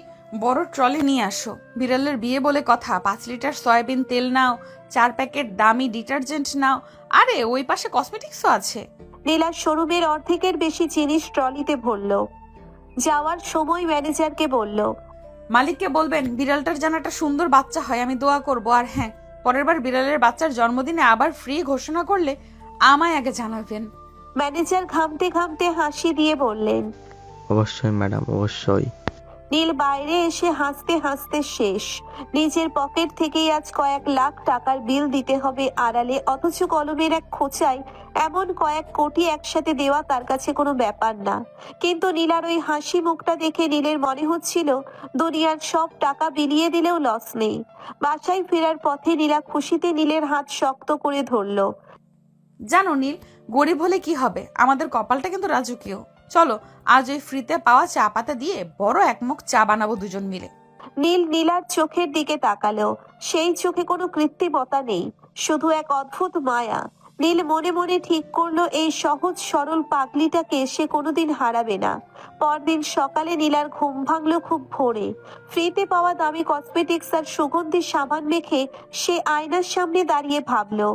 বড় ট্রলি নিয়ে আসো, বিড়ালের বিয়ে বলে কথা। 5 লিটার সয়াবিন তেল নাও, 4 প্যাকেট দামি ডিটারজেন্ট নাও, আরে ওই পাশে কসমেটিক্সও আছে। নীলা শোরুমের অর্ধেকের বেশি জিনিস ট্রলিতে ভরল। যাওয়ার সময় ম্যানেজারকে বলল, মালিককে বলবেন বিড়ালটার যেন একটা সুন্দর বাচ্চা হয়, আমি দোয়া করব। আর হ্যাঁ, পরের বার বিড়ালের বাচ্চার জন্মদিনে আবার ফ্রি ঘোষণা করলে আমায় আগে জানাবেন। ম্যানেজার ঘামতে ঘামতে হাসি দিয়ে বললেন, অবশ্যই ম্যাডাম, অবশ্যই। নীল বাইরে এসে হাসতে হাসতে শেষ। নিজের পকেট থেকেই আজ কয়েক লাখ টাকার বিল দিতে হবে আড়ালে, অথচ কলমের এক খোঁচায় এমন কয়েক কোটি একসাথে দেওয়া তার কাছে কোনো ব্যাপার না। কিন্তু নীলার ওই হাসি মুখটা দেখে নীলের মনে হচ্ছিল দুনিয়ার সব টাকা বিলিয়ে দিলেও লস নেই। বাসায় ফেরার পথে নীলা খুশিতে নীলের হাত শক্ত করে ধরলো। জানো নীল, গরিব হলে কি হবে, আমাদের কপালটা কিন্তু রাজকীয়। চলো আজ ওই ফ্রিতে পাওয়া চা পাতা দিয়ে বড় এক মুখ চা বানাবো দুজন মিলে। নীল নীলার চোখের দিকে তাকালো। সেই চোখে কোনো কৃত্রিমতা নেই, শুধু এক অদ্ভুত মায়া। নীল মনে মনে ঠিক করলো এই সহজ সরল পাগলিটাকে সে কোনোদিন হারাবে না। পরদিন সকালে নীলার ঘুম ভাঙলো খুব ভোরে। ফ্রিতে পাওয়া দামি কসমেটিক্স আর সুগন্ধি সাবান মেখে সে আয়নার সামনে দাঁড়িয়ে ভাবলো,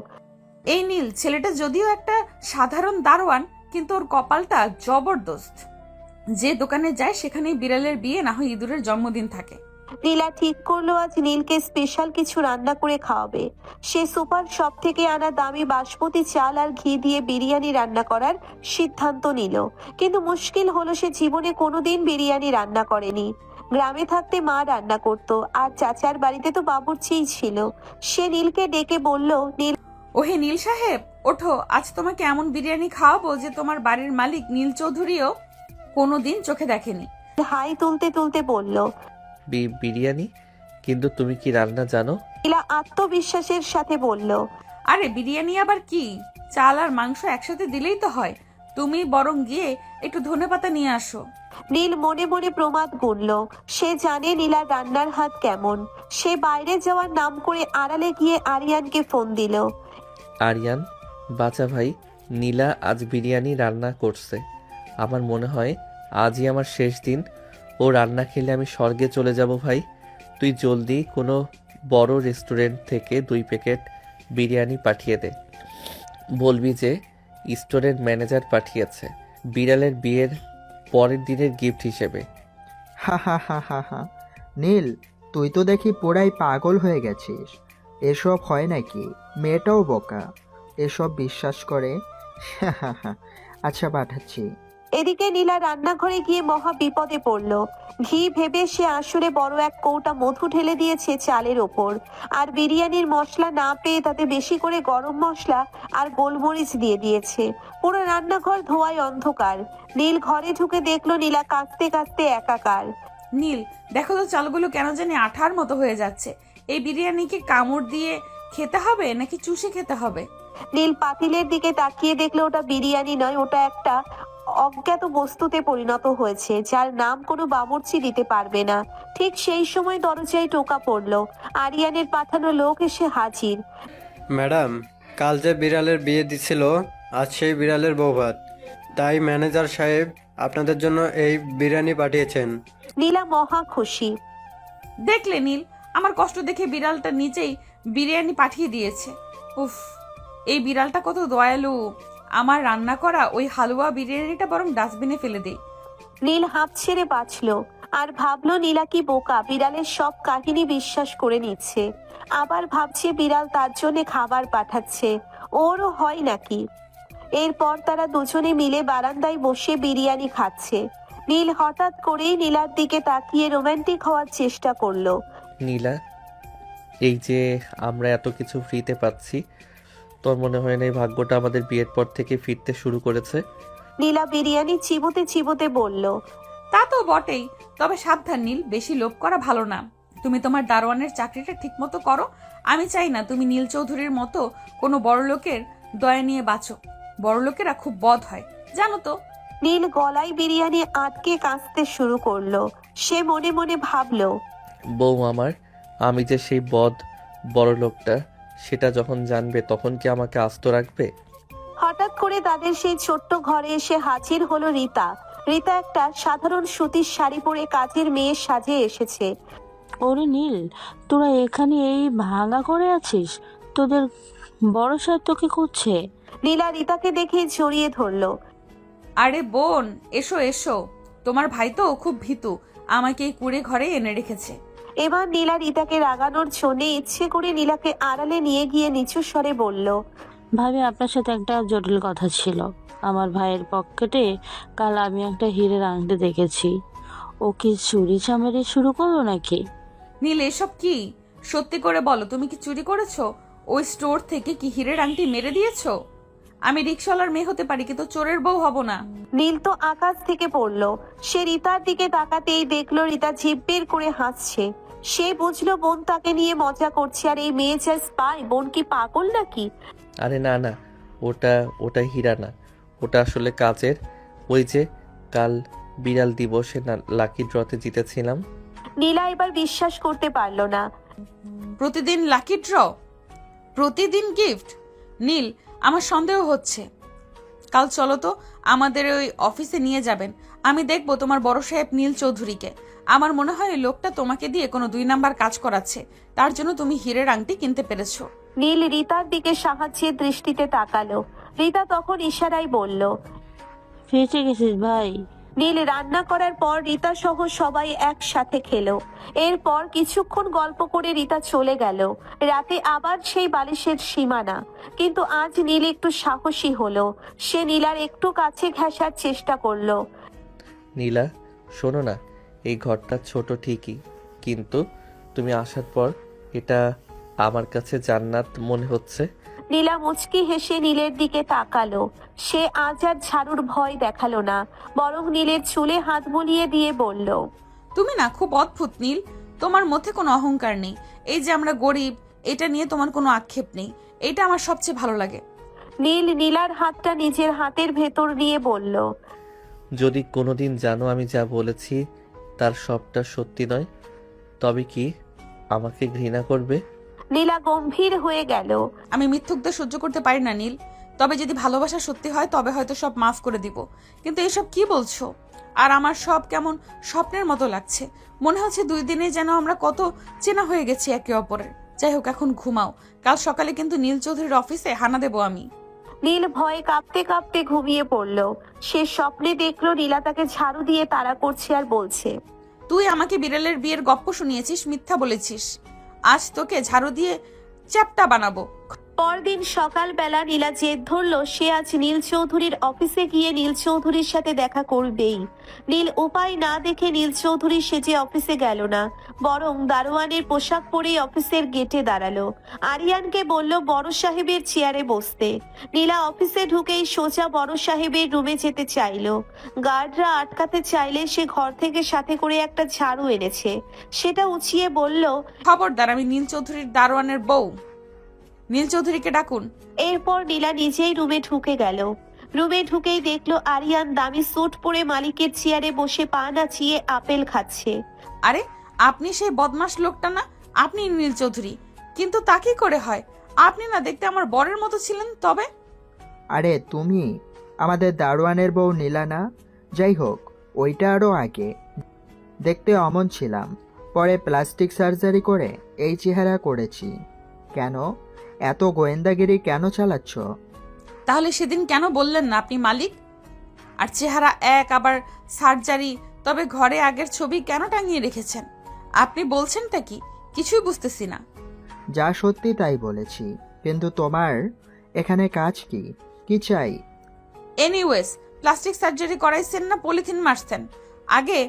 এই নীল ছেলেটা যদিও একটা সাধারণ দারোয়ান, কিন্তু ওর কপালটা জবরদস্ত। যে দোকানে যায় সেখানেই বিড়ালের বিয়ে না হয় ইঁদুরের জন্মদিন থাকে। নীলা ঠিক করলো আজ নীলকে স্পেশাল কিছু রান্না করে খাওয়াবে। সে সুপার শপ থেকে আনা দামি বাসমতি চাল আর ঘি দিয়ে বিরিয়ানি রান্না করার সিদ্ধান্ত নিল। কিন্তু মুশকিল হলো সে জীবনে কোনোদিন বিরিয়ানি রান্না করেনি। গ্রামে থাকতে মা রান্না করতো, আর চাচার বাড়িতে তো বাবুর্চিই ছিল। সে নীলকে ডেকে বলল, নীল ওহে নীল সাহেব, ওঠো, আজ তোমাকে এমন বিরিয়ানি খাওয়াবো যে তোমার বাড়ির মালিক নীল চৌধুরীও কোনোদিন চোখে দেখেনি। হাই তুলতে তুলতে বলল। বিরিয়ানি? কিন্তু তুমি কি রান্না জানো? নীলা আত্মবিশ্বাসের সাথে বলল, আরে বিরিয়ানি আবার কি, চাল আর মাংস একসাথে দিলেই তো হয়। তুমি বরং গিয়ে একটু ধনেপাতা নিয়ে আসো। নীল মনে মনে প্রমাদ গুনল। সে জানে নীলার রান্নার হাত কেমন। সে বাইরে যাওয়ার নাম করে আড়ালে গিয়ে আরিয়ানকে ফোন দিল। আরিয়ান, বাচ্চা ভাই, নীলা আজ বিরিয়ানি রান্না করছে। আমার মনে হয় আজই আমার শেষ দিন। ও রান্না খেলে আমি স্বর্গে চলে যাব ভাই। তুই জলদি কোনো বড় রেস্টুরেন্ট থেকে 2 প্যাকেট বিরিয়ানি পাঠিয়ে দে। বলবি যে স্টোরের ম্যানেজার পাঠিয়েছে বিড়ালের বিয়ের পরের দিনের গিফট হিসেবে। হা হা হা হা হা। নীল, তুই তো দেখি পুরাই পাগল হয়ে গেছিস। এসব হয় নাকি? মেয়েটাও বোকা, এসব বিশ্বাস করে। হা হা হা। আচ্ছা, পাঠাচ্ছি। এদিকে নীলা রান্নাঘরে গিয়ে মহা বিপদে পড়ল। ঘি ভেবে সে আসলে বড় এক কৌটা মধু ঢেলে দিয়েছে চালের ওপর। আর বিরিয়ানির মশলা না পেয়ে তাতে বেশি করে গরম মশলা আর গোলমরিচ দিয়ে দিয়েছে। পুরো রান্নাঘর ধোঁয়ায় অন্ধকার। নীল ঘরে ঢুকে দেখলো নীলা কাঁদতে কাঁদতে একাকার। নীল, দেখো তো চালগুলো কেন জানি আঠার মতো হয়ে যাচ্ছে। এই বিরিয়ানিকে কামড় দিয়ে খেতে হবে নাকি চুষে খেতে হবে? নীল পাতিলের দিকে তাকিয়ে দেখলো ওটা বিরিয়ানি নয়, ওটা একটা অজ্ঞাত বস্তুতে পরিণত হয়েছে, যার নাম কোনো বাবুর্চি দিতে পারবে না। ঠিক সেই সময় দরজায় টোকা পড়লো। আরিয়ানের পাঠানো লোক এসে হাজির। ম্যাডাম, কাল যে বিড়ালের বিয়ে দিছিল আজ সেই বিড়ালের বৌভাত, তাই ম্যানেজার সাহেব আপনাদের জন্য এই বিরিয়ানি পাঠিয়েছেন। নীলা মহা খুশি। দেখলে নীল, আমার কষ্ট দেখে বিড়ালটা নিচেই বিরিয়ানি পাঠিয়ে দিয়েছে। উফ, এই বিড়ালটা কত দয়ালু। আমার রান্না করা ওই হালুয়া বিরিয়ানিটা বরং ডাস্টবিনে ফেলে দেই। নীল হাঁপ ছেড়ে বাঁচলো। আর ভাবলো নীলা কি বোকা, বিড়ালের সব কাহিনী বিশ্বাস করে নিচ্ছে। আবার ভাবছে বিড়াল তার জন্য খাবার পাঠাচ্ছে, ওরও হয় নাকি। এরপর তারা দুজনে মিলে বারান্দায় বসে বিরিয়ানি খাচ্ছে। নীল হঠাৎ করেই নীলার দিকে তাকিয়ে রোমান্টিক হওয়ার চেষ্টা করলো। নীলা, এই যে আমরা এত কিছু ফ্রিতে পাচ্ছি, তোর মনে হয় না এই ভাগ্যটা আমাদের বিয়ের পর থেকে ফিরতে শুরু করেছে? নীলা বিরিয়ানি চিবোতে চিবোতে বলল। তা তো বটেই, তবে সাবধান নীল, বেশি লোভ করা ভালো না। তুমি তোমার দারোয়ানের চাকরিটা ঠিক মতো করো। আমি চাই না তুমি নীল চৌধুরীর মতো কোনো বড় লোকের দয়া নিয়ে বাঁচো। বড় লোকেরা খুব বদ হয়, জানো তো। নীল গলায় বিরিয়ানি আটকে কাঁদতে শুরু করলো। সে মনে মনে ভাবলো, বউ আমার, আমি যে সেই বড় লোকটা, সেটা যখন জানবে তখন কি আমাকে আস্ত রাখবে? হঠাৎ করে তাদের সেই ছোট্ট ঘরে এসে হাজির হলো রিতা। রিতা একটা সাধারণ সুতির শাড়ি পরে কাজের মেয়ের সাজে এসেছে। ওরে নীল, তোরা এখানে এই ভাঙা করে আছিস? তোদের বড় সাহেব তোকে খুঁজছে। নীলা রিতাকে দেখে জড়িয়ে ধরলো। আরে বোন, এসো এসো, তোমার ভাই তো খুব ভীতু, আমাকে এই কুড়ে ঘরে এনে রেখেছে। এবার নীলা রিতাকে রাগানোর জন্য ইচ্ছে করে নীলাকে আড়ালে নিয়ে গিয়ে নিচু স্বরে বলল, ভাবি, আপনার সাথে একটা জটিল কথা ছিল। আমার ভাইয়ের পকেটে কাল আমি একটা হীরের আংটি দেখেছি। ও কি চুরি চামারি শুরু করলো নাকি? নীল এসব কি? সত্যি করে বলো, তুমি কি চুরি করেছো? ওই স্টোর থেকে কি হীরের আংটি মেরে দিয়েছো? আমি রিক্সাওয়ালার মেয়ে হতে পারি, কিন্তু চোরের বউ হব না। নীল তো আকাশ থেকে পড়লো। সে রিতার দিকে তাকাতেই দেখলো রিতা জিভ বের করে হাসছে। সে বুঝলো বোন তাকে নিয়ে মজা করছে, আর এই মেয়ে যা স্পাই, বোন কি পাগল নাকি? আরে না না, ওটা হীরা না, ওটা আসলে কাচের। ওই যে কাল বিড়াল দিবসে না লাকি ড্রতে জিতেছিলাম। নীলা এবার বিশ্বাস করতে পারলো না। প্রতিদিন লাকি ড্র, প্রতিদিন গিফট? নীল, আমার সন্দেহ হচ্ছে। কাল চলো তো, আমাদের ওই অফিসে নিয়ে যাবেন। আমি দেখবো তোমার বড় সাহেব নীল চৌধুরীকে। আমার মনে হয় ওই লোকটা তোমাকে দিয়ে কোনো 2 নাম্বার কাজ করাচ্ছে, তার জন্য তুমি হীরের আংটি কিনতে পেরেছো। নীল রিতার দিকে সাহায্যের দৃষ্টিতে তাকালো। রিতা তখন ইশারায় বলল। ফেঁসে গেছিস ভাই। নীল রান্না করার পর রিতা সহ সবাই একসাথে খেলো। এরপর কিছুক্ষণ গল্প করে রিতা চলে গেল। রাতে আবার সেই বালিশের সীমানা। কিন্তু আজ নীল একটু সাহসী হলো। সে নীলার একটু কাছে ঘেঁষার চেষ্টা করলো। নীলা, শোনো না, এই ঘরটা ছোট ঠিকই, কিন্তু তুমি আসার পর এটা আমার কাছে জান্নাত মনে হচ্ছে। নীলা মুচকি হেসে নীলের দিকে তাকালো। সে আজ আর ঝাড়ুর ভয় দেখালো না, বরং নীলের চুলে হাত বুলিয়ে দিয়ে বলল। তুমি না খুব অদ্ভুত নীল, তোমার মধ্যে কোনো অহংকার নেই। এই যে আমরা গরিব, এটা নিয়ে তোমার কোনো আক্ষেপ নেই। এটা আমার সবচেয়ে ভালো লাগে। নীল নীলার হাতটা নিজের হাতের ভেতর নিয়ে বলল। যদি কোনোদিন জানো আমি যা বলেছি তার সবটা সত্যি নয়, তবে কি আমাকে ঘৃণা করবে? নীলা গম্ভীর হয়ে গেল। আমি মিথ্যুকদের সহ্য করতে পারি না নীল। তবে যদি ভালোবাসা সত্যি হয় তবে হয়তো সব মাফ করে দিব। কিন্তু এসব কি বলছো? আর আমার সব কেমন স্বপ্নের মতো লাগছে। মনে হচ্ছে 2 দিনে যেন আমরা কত চেনা হয়ে গেছি একে অপরের। যাই হোক, এখন ঘুমাও। কাল সকালে কিন্তু নীল চৌধুরীর অফিসে হানা দেবো আমি। নীল ভয়ে কাঁপতে কাঁপতে ঘুমিয়ে পড়ল। সে স্বপ্নে দেখলো নীলা তাকে ঝাড়ু দিয়ে তাড়া করছে আর বলছে। তুই আমাকে বিড়ালের বিয়ের গপ্প শুনিয়েছিস, মিথ্যা বলেছিস। আজ তোকে ঝাড়ু দিয়ে চ্যাপ্টা বানাবো। পরদিন সকালবেলা নীলা জেদ ধরলো সে আজ নীল চৌধুরীর অফিসে গিয়ে নীল চৌধুরীর সাথে দেখা করবেই। নীল উপায় না দেখে নীল চৌধুরী সেজে অফিসে গেল না, বরং দারোয়ানের পোশাক পরেই অফিসের গেটে দাঁড়ালো। আরিয়ানকে বলল বড় সাহেবের চেয়ারে বসতে। নীলা অফিসে ঢুকেই সোজা বড় সাহেবের রুমে যেতে চাইলো। গার্ডরা আটকাতে চাইলে সে ঘর থেকে সাথে করে একটা ঝাড়ু এনেছে। সেটা উঁচিয়ে বলল, খবরদার, আমি নীল চৌধুরীর দারোয়ানের বউ। নীল চৌধুরীকে ডাকুন। এরপর নীলা নিজেই রুমে ঢুকে গেল। রুমে ঢুকেই দেখলো আরিয়ান দামি স্যুট পরে মালিকের চেয়ারে বসে পা নাচিয়ে আপেল খাচ্ছে। আরে, আপনি সেই বদমাশ লোকটা না? আপনি নীল চৌধুরী? কিন্তু তা কি করে হয়? আপনি না দেখতে আমার বরের মতো ছিলেন। তবে আরে তুমি আমাদের দারোয়ানের বউ নীলা না? যাই হোক, ওইটা আরও আগে দেখতে অমন ছিলাম, পরে প্লাস্টিক সার্জারি করে এই চেহারা করেছি। কেন এত গোয়েন্দাগিরি কেন চালাচ্ছ? তাহলে সেদিন কেন বললেন না আপনি মালিক? আর চেহারা এক, আবার সার্জারি, তবে ঘরে আগের ছবি কেন টাঙিয়ে রেখেছেন? আপনি বলছেনটা কি? কিছুই বুঝতেছি না। যা সত্যি তাই বলেছি, কিন্তু তোমার এখানে কাজ কি? কি চাই? এনিওয়েজ, প্লাস্টিক সার্জারি করাইছেন না পলিথিন মারছেন? আগে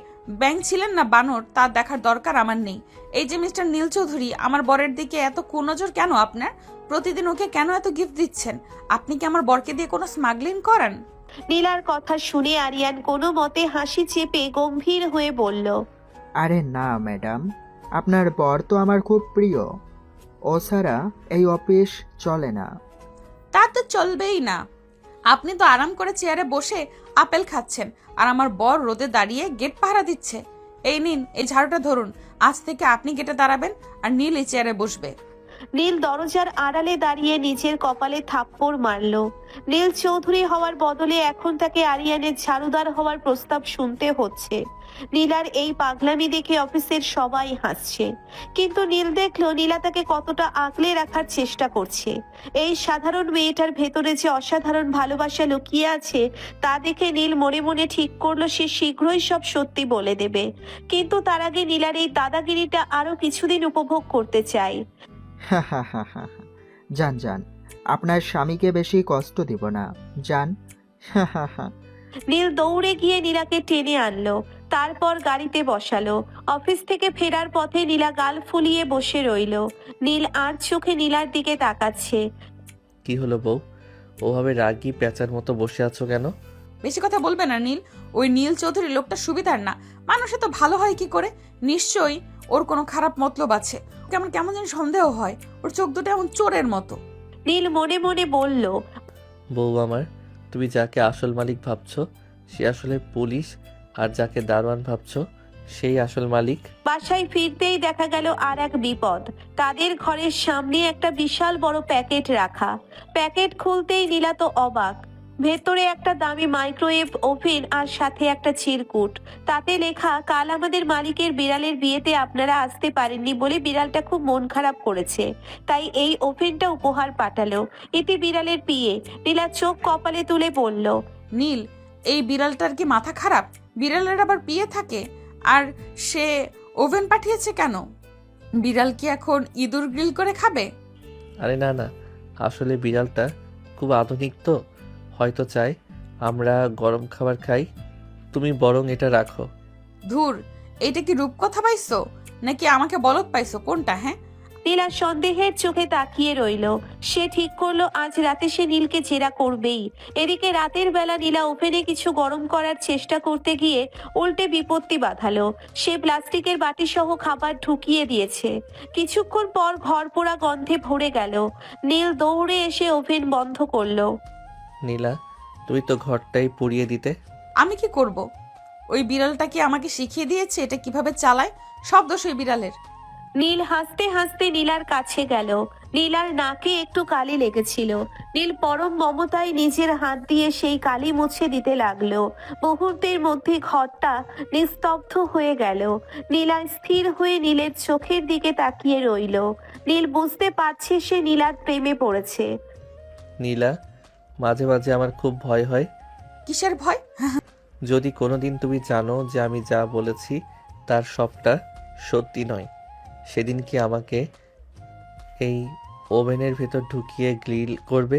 ব্যাং ছিলেন না বানর, তা দেখার দরকার আমার নেই। এই যে মিস্টার নীল চৌধুরী, আমার বরের দিকে এত কুনজর কেন আপনার? প্রতিদিন ওকে কেন এত গিফট দিচ্ছেন? আপনি কি আমার বরকে দিয়ে কোনো স্মাগলিং করেন? নীলার কথা শুনে আরিয়ান কোনো মতে হাসি চেপে গম্ভীর হয়ে বলল। আরে না ম্যাডাম, আপনার বর তো আমার খুব প্রিয়। ও ছাড়া এই অফিস চলে না। তা তো চলবেই না। আপনি তো আরাম করে চেয়ারে বসে আপেল খাচ্ছেন, আর আমার বর রোদে দাঁড়িয়ে গেট পাহারা দিচ্ছে। এই নিন, এই ঝাড়ুটা ধরুন। আজ থেকে আপনি গেটে দাঁড়াবেন আর নীল এই চেয়ারে বসবে। নীল দরজার আড়ালে দাঁড়িয়ে নিজের কপালে থাপ্পড় মারল। নীল চৌধুরী হওয়ার বদলে এখন তাকে আরিয়ানের ঝাড়ুদার হওয়ার প্রস্তাব শুনতে হচ্ছে। নীলার এই পাগলামি দেখে অফিসের সবাই হাসছে, কিন্তু নীল দেখলো নীলা তাকে কতটা আগলে রাখার চেষ্টা করছে। এই সাধারণ মেয়েটার ভেতরে যে অসাধারণ ভালোবাসা লুকিয়ে আছে তা দেখে নীল মনে মনে ঠিক করলো সে শীঘ্রই সব সত্যি বলে দেবে। কিন্তু তার আগে নীলার এই দাদাগিরিটা আরো কিছুদিন উপভোগ করতে চায়। হা হা হা হা। যান যান, আপনার স্বামীকে বেশি কষ্ট দিব না, যান। হা হা হা। নীল দৌড়ে গিয়ে নীলাকে টেনে আনলো। তারপর গাড়িতে বসালো। অফিস থেকে ফেরার পথে নীলা গাল ফুলিয়ে বসে রইল। নীল আর চোখে নীলার দিকে তাকাচ্ছে। কি হলো বউ, ওভাবে রাগী পেঁচার মতো বসে আছো কেন? বেশি কথা বলবে না নীল। ওই নীল চৌধুরী লোকটা সুবিধার না। মানুষ তো ভালো হয় কি করে? নিশ্চয়ই ওর কোনো খারাপ মতলব আছে। কেমন কেমন যেন সন্দেহ হয়। ওর চোখ দুটো এমন চোরের মতো। নীল মনে মনে বলল, বউ আমার, তুমি যাকে আসল মালিক ভাবছো সে আসলে পুলিশ, আর যাকে দারোয়ান ভাবছো সেই আসল মালিক। বাসায় ফিরতেই দেখা গেল আর এক বিপদ। তাদের ঘরের সামনে একটা বিশাল বড় প্যাকেট রাখা। প্যাকেট খুলতেই নীলা তো অবাক। ভেতরে একটা দামি মাইক্রোওয়েভ ওভেন আর সাথে একটা চিরকুট। তাতে লেখা, কাল আমাদের মালিকের বিড়ালের বিয়েতে আপনারা আসতে পারেননি বলে বিড়ালটা খুব মন খারাপ করেছে, তাই এই ওভেনটা উপহার পাঠালো। এতে বিড়ালের বিয়ে। নীলা চোখ কপালে তুলে বলল, নীল, এই বিড়ালটার কি মাথা খারাপ? বিড়ালের আবার বিয়ে থাকে, আর সে ওভেন পাঠিয়েছে কেন? বিড়াল কি এখন ইঁদুর গ্রিল করে খাবে? আরে না না, আসলে বিড়ালটা খুব আধুনিক তো, হয়তো চাই আমরা গরম খাবার খাই। তুমি বরং এটা রাখো। ধুর, এইটা কি রূপকথা পাইছো নাকি আমাকে বলদ পাইছো? কোনটা? হ্যাঁ, নীলা সন্দেহের চোখে তাকিয়ে রইল। সে ঠিক করলো আজ রাতে সে নীলকে জেরা করবেই। এদিকে রাতের বেলা নীলা ওভেনে কিছু গরম করার চেষ্টা করতে গিয়ে উল্টে বিপত্তি বাঁধালো। সে প্লাস্টিকের বাটি সহ খাবার ঢুকিয়ে দিয়েছে। কিছুক্ষণ পর ঘর পোড়া গন্ধে ভরে গেল। নীল দৌড়ে এসে ওভেন বন্ধ করলো। নীলা, তুমি তো ঘরটাই পুড়িয়ে দিতে। আমি কি করব? ওই বিড়ালটা কি আমাকে শিখিয়ে দিয়েছে এটা কিভাবে চালায়? সব দোষ ওই বিড়ালের। নীল হাসতে হাসতে নীলার কাছে গেল। নীলার নাকে একটু কালি লেগেছিল। নীল পরম মমতায় নিজের হাত দিয়ে সেই কালি মুছে দিতে লাগলো। মুহূর্তের মধ্যে ঘরটা নিস্তব্ধ হয়ে গেল। নীলা স্থির হয়ে নীলের চোখের দিকে তাকিয়ে রইল। নীল বুঝতে পারছে সে নীলার প্রেমে পড়েছে। নীলা, মাঝে মাঝে আমার খুব ভয় হয়। কিসের ভয়? যদি কোনোদিন তুমি জানো যে আমি যা বলেছি তার সবটা সত্যি নয়, সেদিন কি আমাকে এই ওভেনের ভেতর ঢুকিয়ে গ্রিল করবে?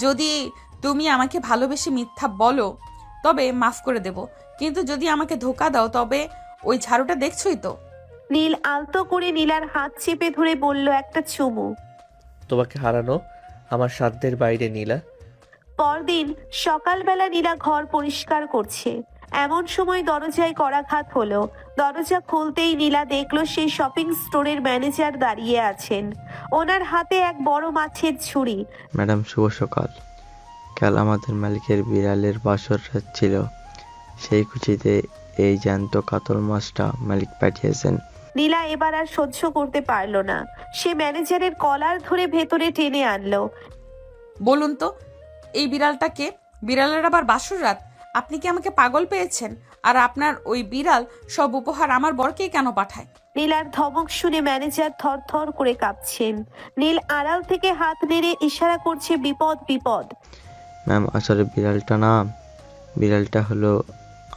যদি তুমি আমাকে ভালোবেসে মিথ্যা বলো তবে মাফ করে দেব, কিন্তু যদি আমাকে ধোকা দাও তবে ওই ঝাড়ুটা দেখছোই তো। নীল আলতো করে নীলার হাত চেপে ধরে বলল, একটা চুমু। তোমাকে হারানো আমার সাধ্যের বাইরে নীলা। পরদিন সকালবেলা নীলা ঘর পরিষ্কার করছে। এমন সময় দরজায় করাঘাত হলো। দরজা খুলতেই নীলা দেখলো সেই শপিং স্টোরের ম্যানেজার দাঁড়িয়ে আছেন। ওনার হাতে এক বড় মাছের ছুরি। ম্যাডাম শুভ সকাল। কাল আমাদের মালিকের বিড়ালের বাসর রাত ছিল, সেই খুশিতে এই জ্যান্ত কাতল মাছটা মালিক পাঠিয়েছেন। নীলা এবার আর সহ্য করতে পারলো না। সে ম্যানেজারের কলার ধরে ভেতরে টেনে আনলো। বলুন তো, এই বিড়ালটাকে? বিড়ালের আবার বাসর রাত? আপনি কি আমাকে পাগল পেয়েছেন? আর আপনার ওই বিড়াল সব উপহার আমার বরকেই কেন পাঠায়? নীলার ধমক শুনে ম্যানেজার থরথর করে কাঁপছেন। নীল আড়াল থেকে হাত নেড়ে ইশারা করছে, বিপদ বিপদ। ম্যাম, আসলে বিড়ালটা না, বিড়ালটা হলো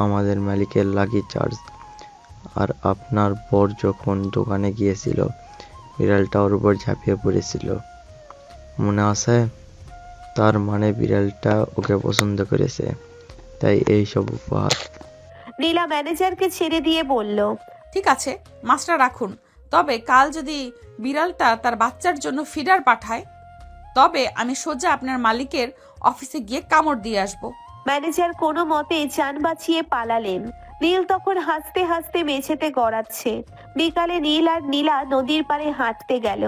আমাদের মালিকের লাকি চার্জ। আর আপনার বর যখন দোকানে গিয়েছিল বিড়ালটা ওর উপর ঝাঁপিয়ে পড়েছিল, মনে আছে? তার মানে বিড়ালটা ওকে পছন্দ করেছে, তাই এই সব উপহার। নীলা ম্যানেজারকে ছেড়ে দিয়ে বলল, ঠিক আছে, মাছটা রাখুন। তবে কাল যদি বিড়ালটা তার বাচ্চার জন্য ফিডার পাঠায় তবে আমি সোজা আপনার মালিকের অফিসে গিয়ে কামড় দিয়ে আসবো। ম্যানেজার কোনো মতে যান বাঁচিয়ে পালালেন। নীল তখন হাসতে হাসতে মেঝেতে গড়াচ্ছে। বিকালে নীল আর নীলা নদীর পাড়ে হাঁটতে গেল।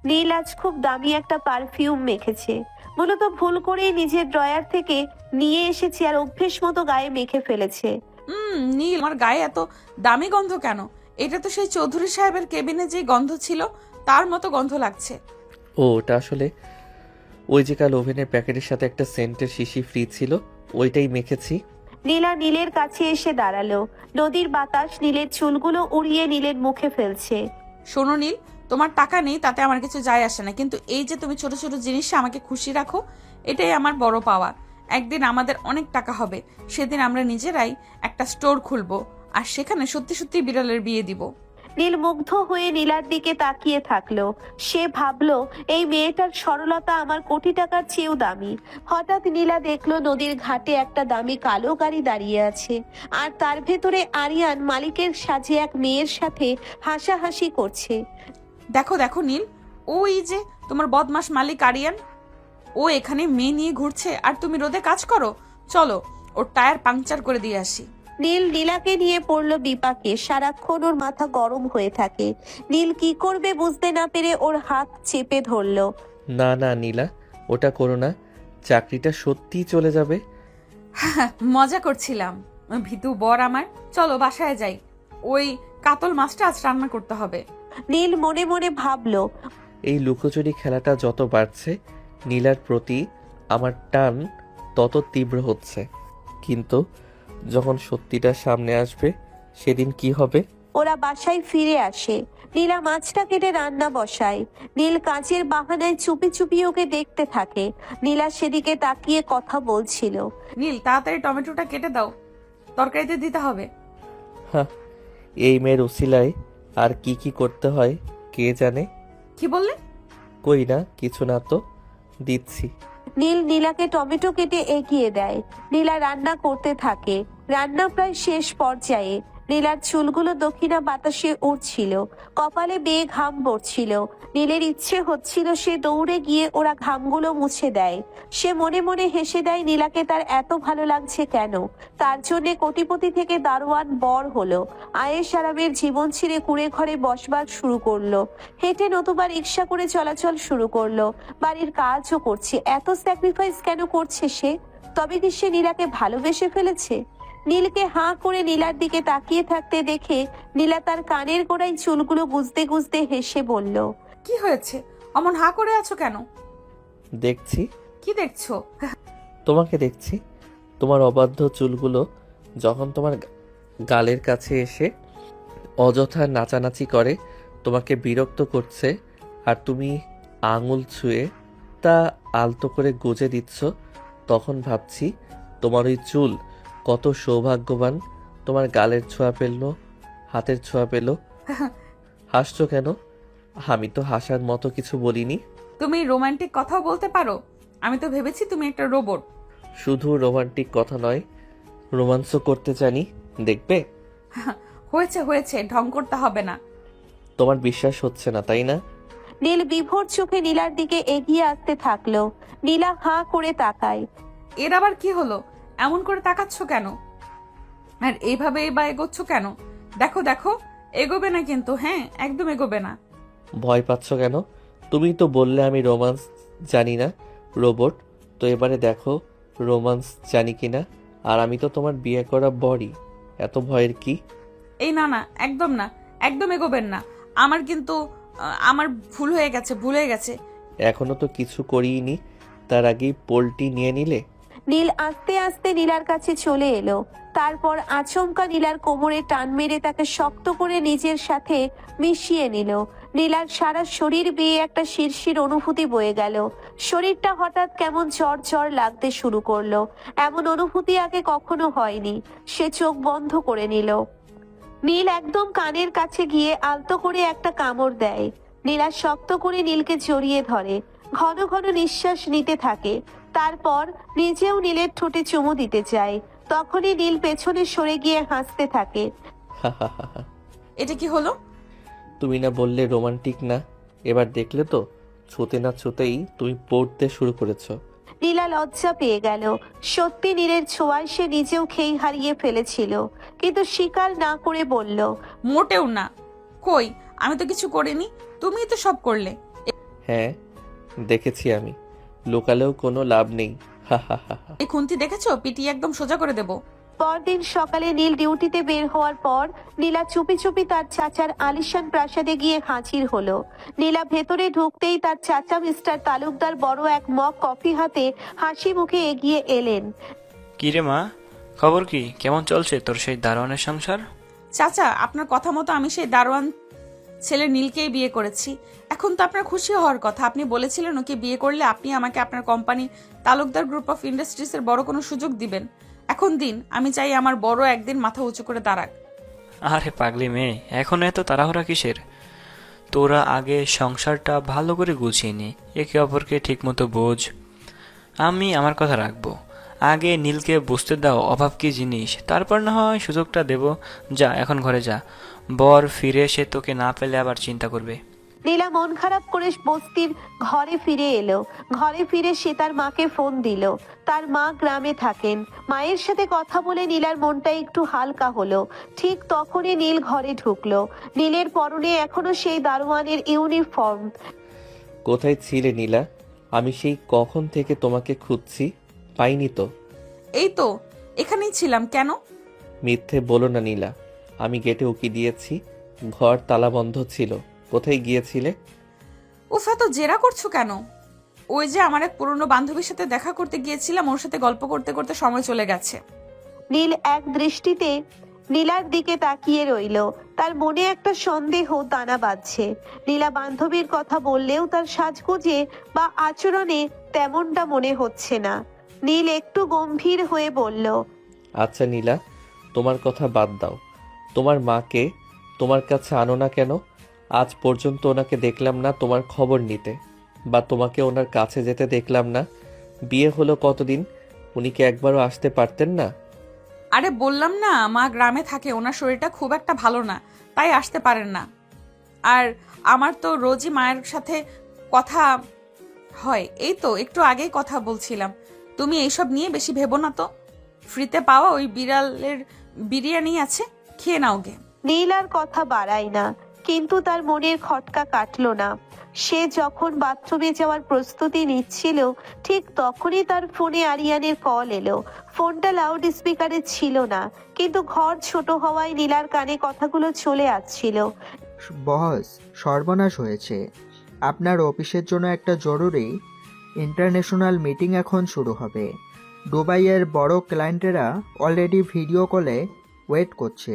নীল আজ খুব দামি একটা পারফিউম মেখেছে। মূলত ভুল করেই নিজের ড্রয়ার থেকে নিয়ে এসেছে আর অভ্যেস মতো গায়ে মেখে ফেলেছে। নীল, আমার গায়ে এত দামি গন্ধ কেন? এটা তো সেই চৌধুরী সাহেবের কেবিনে যে গন্ধ ছিল তার মতো গন্ধ লাগছে। ও, ওটা আসলে ওই যে কাল ওভেনের প্যাকেটের সাথে একটা সেন্টের শিশি ফ্রি ছিল, ওইটাই মেখেছি। নীলা নীলের কাছে এসে দাঁড়ালো। নদীর বাতাস নীলের চুলগুলো উড়িয়ে নীলের মুখে ফেলছে। শোনো নীল, তোমার টাকা নেই তাতে আমার কিছু যায় আসে না, কিন্তু এই যে তুমি ছোট ছোট জিনিসে আমাকে খুশি রাখো, এটাই আমার বড় পাওয়া। একদিন আমাদের অনেক টাকা হবে, সেদিন আমরা নিজেরাই একটা স্টোর খুলবো আর সেখানে সত্যি সত্যি বিড়ালের বিয়ে দিব। নীল মুগ্ধ হয়ে নীলার দিকে তাকিয়ে থাকলো। সে ভাবলো এই মেয়েটার সরলতা আমার কোটি টাকার চেয়েও দামি। হঠাৎ নীলা দেখলো নদীর ঘাটে একটা দামি কালো গাড়ি দাঁড়িয়ে আছে, আর তার ভেতরে আরিয়ান মালিকের সাজে এক মেয়ের সাথে হাসাহাসি করছে। দেখো দেখো নীল, ওই যে তোমার বদমাস মালিক আরিয়ান, ও এখানে মেয়ে নিয়ে ঘুরছে আর তুমি রোদে কাজ করো। চলো ওর টায়ার পাংচার করে দিয়ে আসি। নীল নীলাকে নিয়ে পড়লো বিপাকে। সারাক্ষণ ওর মাথা গরম হয়ে থাকে। নীল কি করবে বুঝতে না পেরে ওর হাত চেপে ধরলো। না না নীলা, ওটা করো না, চাকরিটা সত্যিই চলে যাবে। মজা করছিলাম ভিতু বর আমার। চলো বাসায় যাই, ওই কাতল মাছটা আজ রান্না করতে হবে। নীল মনে মনে ভাবলো, এই লুকোচুরি খেলাটা যত বাড়ছে, নীলার প্রতি আমার টান তত তীব্র হচ্ছে। কিন্তু যখন সত্যিটা সামনে আসবে সেদিন কি হবে? ওরা বাসায় ফিরে আসে। নীলা মাছটা কেটে রান্না বসায়। নীল কাজের বাহানায় চুপি চুপি ওকে দেখতে থাকে। নীলা সেদিকে তাকিয়ে কথা বলছিল। নীল তাড়াতাড়ি টমেটোটা কেটে দাও, তরকারিতে দিতে হবে। হ্যাঁ, এই মেয়ের উসিলায় আর কি কি করতে হয় কে জানে। কি বললে? কই না, কিছু না তো, দিচ্ছি। নীল নীলাকে টমেটো কেটে এগিয়ে দেয়। নীলা রান্না করতে থাকে। রান্না প্রায় শেষ পর্যায়ে। নীলার চুলগুলো দক্ষিণা বাতাসে উড়ছিল, কপালে বেয়ে ঘাম পড়ছিল। নীলের ইচ্ছে হচ্ছিল সে দৌড়ে গিয়ে ওরা ঘামগুলো মুছে দেয়। সে মনে মনে হেসে দেয় নীলাকে তার এত ভালো লাগছে কেন। তার জন্যে কোটিপতি থেকে দারোয়ান বর হলো, আয়েশ আরামের জীবন ছিঁড়ে কুড়ে ঘরে বসবাস শুরু করলো, হেঁটে নতুবা রিক্সা করে চলাচল শুরু করলো, বাড়ির কাজও করছে। এত স্যাক্রিফাইস কেন করছে সে? তবে কি সে নীলাকে ভালোবেসে ফেলেছে? নীলকে হাঁ করে নীলার দিকে তাকিয়ে থাকতে দেখে নীলা তার কানের গোড়ায় চুলগুলো গুজতে গুজতে হেসে বলল, কি হয়েছে, অমন হা করে আছো কেন? দেখছি। কি দেখছো? তোমাকে দেখছি। তোমার অবাধ্য চুলগুলো যখন তোমার গালের কাছে এসে অযথা নাচানাচি করে, তোমাকে বিরক্ত করছে, আর তুমি আঙুল ছুঁয়ে তা আলতো করে গুজে দিচ্ছ, তখন ভাবছি তোমার ওই চুল কত সৌভাগ্যবান, তোমার গালের ছোঁয়া পেল, হাতের ছোঁয়া পেল। হাসছো কেন? আমি তো হাসার মতো কিছু বলিনি। তুমি রোমান্টিক কথাও বলতে পারো? আমি তো ভেবেছি তুমি একটা রোবট। শুধু রোমান্টিক কথা নয়, রোমান্সও করতে জানি, দেখবে? হয়েছে হয়েছে, ঢং করতে হবে না। তোমার বিশ্বাস হচ্ছে না তাই না? নীল বিভোর চোখে নীলার দিকে এগিয়ে আসতে থাকলো। নীলা হাঁ করে তাকায়। এর আবার কি হলো? এমন করে তাকাচ্ছ কেন? আর এইভাবে বা এগোচ্ছ কেন? দেখো দেখো, এগোবে না কিন্তু, হ্যাঁ একদম এগোবে না। ভয় পাচ্ছ কেন? তুমি তো বললে আমি রোমান্স জানি না, রোবট। তো এবারে দেখো রোমান্স জানি কিনা। আর আমি তো তোমার বিয়ে করা বরই, এত ভয়ের কি? এই না না, একদম না, একদম এগোবেন না। আমার কিন্তু আমার ভুল হয়ে গেছে, ভুল হয়ে গেছে। এখনো তো কিছু করিনি, তার আগেই পোলটি নিয়ে নিলে। নীল আস্তে আস্তে নীলার কাছে চলে এলো। তারপর আচমকা নীলার কোমরে টান মেরে তাকে শক্ত করে নিজের সাথে মিশিয়ে নিল। নীলার সারা শরীর বেয়ে একটা শিরশির অনুভূতি বয়ে গেল। শরীরটা হঠাৎ কেমন জ্বর জ্বর লাগতে শুরু করলো। এমন অনুভূতি আগে কখনো হয়নি। সে চোখ বন্ধ করে নিল। নীল একদম কানের কাছে গিয়ে আলতো করে একটা কামড় দেয়। নীলা শক্ত করে নীলকে জড়িয়ে ধরে, ঘন ঘন নিঃশ্বাস নিতে থাকে। তারপর নিজেও নীলের ঠোঁটে চুমু দিতে চায়। তখনই নীল পেছনে সরে গিয়ে হাসতে থাকে। এটা কি হলো? তুমি না বললে রোমান্টিক না, এবার দেখলে তো, ছুতে না ছুতেই তুমি পড়তে শুরু করেছো। নীলা লজ্জা পেয়ে গেল। সত্যি নীলের ছোঁয়ায় সে নিজেও খেই হারিয়ে ফেলেছিল, কিন্তু স্বীকার না করে বলল, মোটেও না। কই, আমি তো কিছু করিনি, তুমিই তো সব করলে। হ্যাঁ দেখেছি আমি, লোকালেও কোনো লাভ নেই। এই খুন্তি দেখেছো? পিটিয়ে একদম সোজা করে দেবো। পরদিন সকালে নীল ডিউটিতে বের হওয়ার পর নীলা চুপি চুপি তার চাচার আলিশান প্রাসাদে গিয়ে হাজির হলো। নীলা ভেতরে ঢুকতেই তার চাচা মিস্টার তালুকদার বড় এক মগ কফি হাতে হাসি মুখে এগিয়ে এলেন। কি রে মা, খবর কি? কেমন চলছে তোর সেই দারোয়ানের সংসার? চাচা, আপনার কথা মতো আমি সেই দারোয়ান ছেলে নীলকেই বিয়ে করেছি। এখন তো আপনার খুশি হওয়ার কথা। আপনি বলেছিলেন ওকে বিয়ে করলে আপনি আমাকে আপনার কোম্পানি তালুকদার গ্রুপ অফ ইন্ডাস্ট্রিজের বড় কোনো সুযোগ দিবেন। এখন দিন, আমি চাই আমার বড় একদিন মাথা উঁচু করে দাঁড়াক। আরে পাগলি মেয়ে, এখন এত তাড়াহুড়া কিসের? তোরা আগে সংসারটা ভালো করে গুছিয়ে নে, একে অপরকে ঠিকমতো বোঝ। আমি আমার কথা রাখবো। আগে নীলকে বুঝতে দাও অভাব কি জিনিস, তারপর না হয় সুযোগটা দেব। যা, এখন ঘরে যা। বর ফিরে এসে তোকে না পেলে আবার চিন্তা করবে। নীলা মন খারাপ করে বস্তির ঘরে ফিরে এলো। ঘরে ফিরে সে তার মাকে ফোন দিল। তার মা গ্রামে থাকেন। মায়ের সাথে কথা বলে নীলার মনটা একটু হালকা হলো। ঠিক তখনই নীল ঘরে ঢুকলো। নীলের পরনে এখনো সেই দারোয়ানের ইউনিফর্ম। কোথায় ছিলে নীলা? আমি সেই কখন থেকে তোমাকে খুঁজছি, পাইনি তো। এই তো, এখানেই ছিলাম। কেন? মিথ্যে বলো না নীলা, আমি গেটে উকি দিয়েছি, ঘর তালা বন্ধ ছিল। কোথায় গিয়েছিলে? উফ, এত জেরা করছো কেন? ওই যে আমার এক পুরনো বান্ধবীর সাথে দেখা করতে গিয়েছিলাম, ওর সাথে গল্প করতে করতে সময় চলে গেছে। নীল এক দৃষ্টিতে নীলার দিকে তাকিয়ে রইল। তার মনে একটা সন্দেহ দানা বাঁধছে। নীলা বান্ধবীর কথা বললেও তার সাজগোজে বা আচরণে তেমনটা মনে হচ্ছে না। নীল একটু গম্ভীর হয়ে বলল, আচ্ছা নীলা, তোমার কথা বাদ দাও। তোমার মাকে তোমার কাছে আনো না কেন? আজ পর্যন্ত ওনাকে দেখলাম না তোমার খবর নিতে, বা তোমাকে ওনার কাছে যেতে দেখলাম না। বিয়ে হলো কতদিন, উনি কি একবারও আসতে পারতেন না? আরে বললাম না, মা গ্রামে থাকে, ওনার শরীরটা খুব একটা ভালো না, তাই আসতে পারেন না। আর আমার তো রোজই মায়ের সাথে কথা হয়, এই তো একটু আগেই কথা বলছিলাম। তুমি এইসব নিয়ে বেশি ভেবো না তো। ফ্রিতে পাওয়া ওই বিড়ালের বিরিয়ানি আছে, খেয়ে নাও গে। নীল আর কথা বাড়ায় না, কিন্তু তার মনের খটকা কাটলো না। সে যখন বাথরুমে যাওয়ার প্রস্তুতি নিচ্ছিল, ঠিক তখনই তার ফোনে আরিয়ানের কল এলো। ফোনটা লাউড স্পিকারে ছিল না, কিন্তু ঘর ছোট হওয়ায় নীলার কানে কথাগুলো চলে আসছিল। বস, সর্বনাশ হয়েছে। আপনার অফিসের জন্য একটা জরুরি ইন্টারন্যাশনাল মিটিং এখন শুরু হবে। দুবাইয়ের বড় ক্লায়েন্টেরা অলরেডি ভিডিও কলে ওয়েট করছে।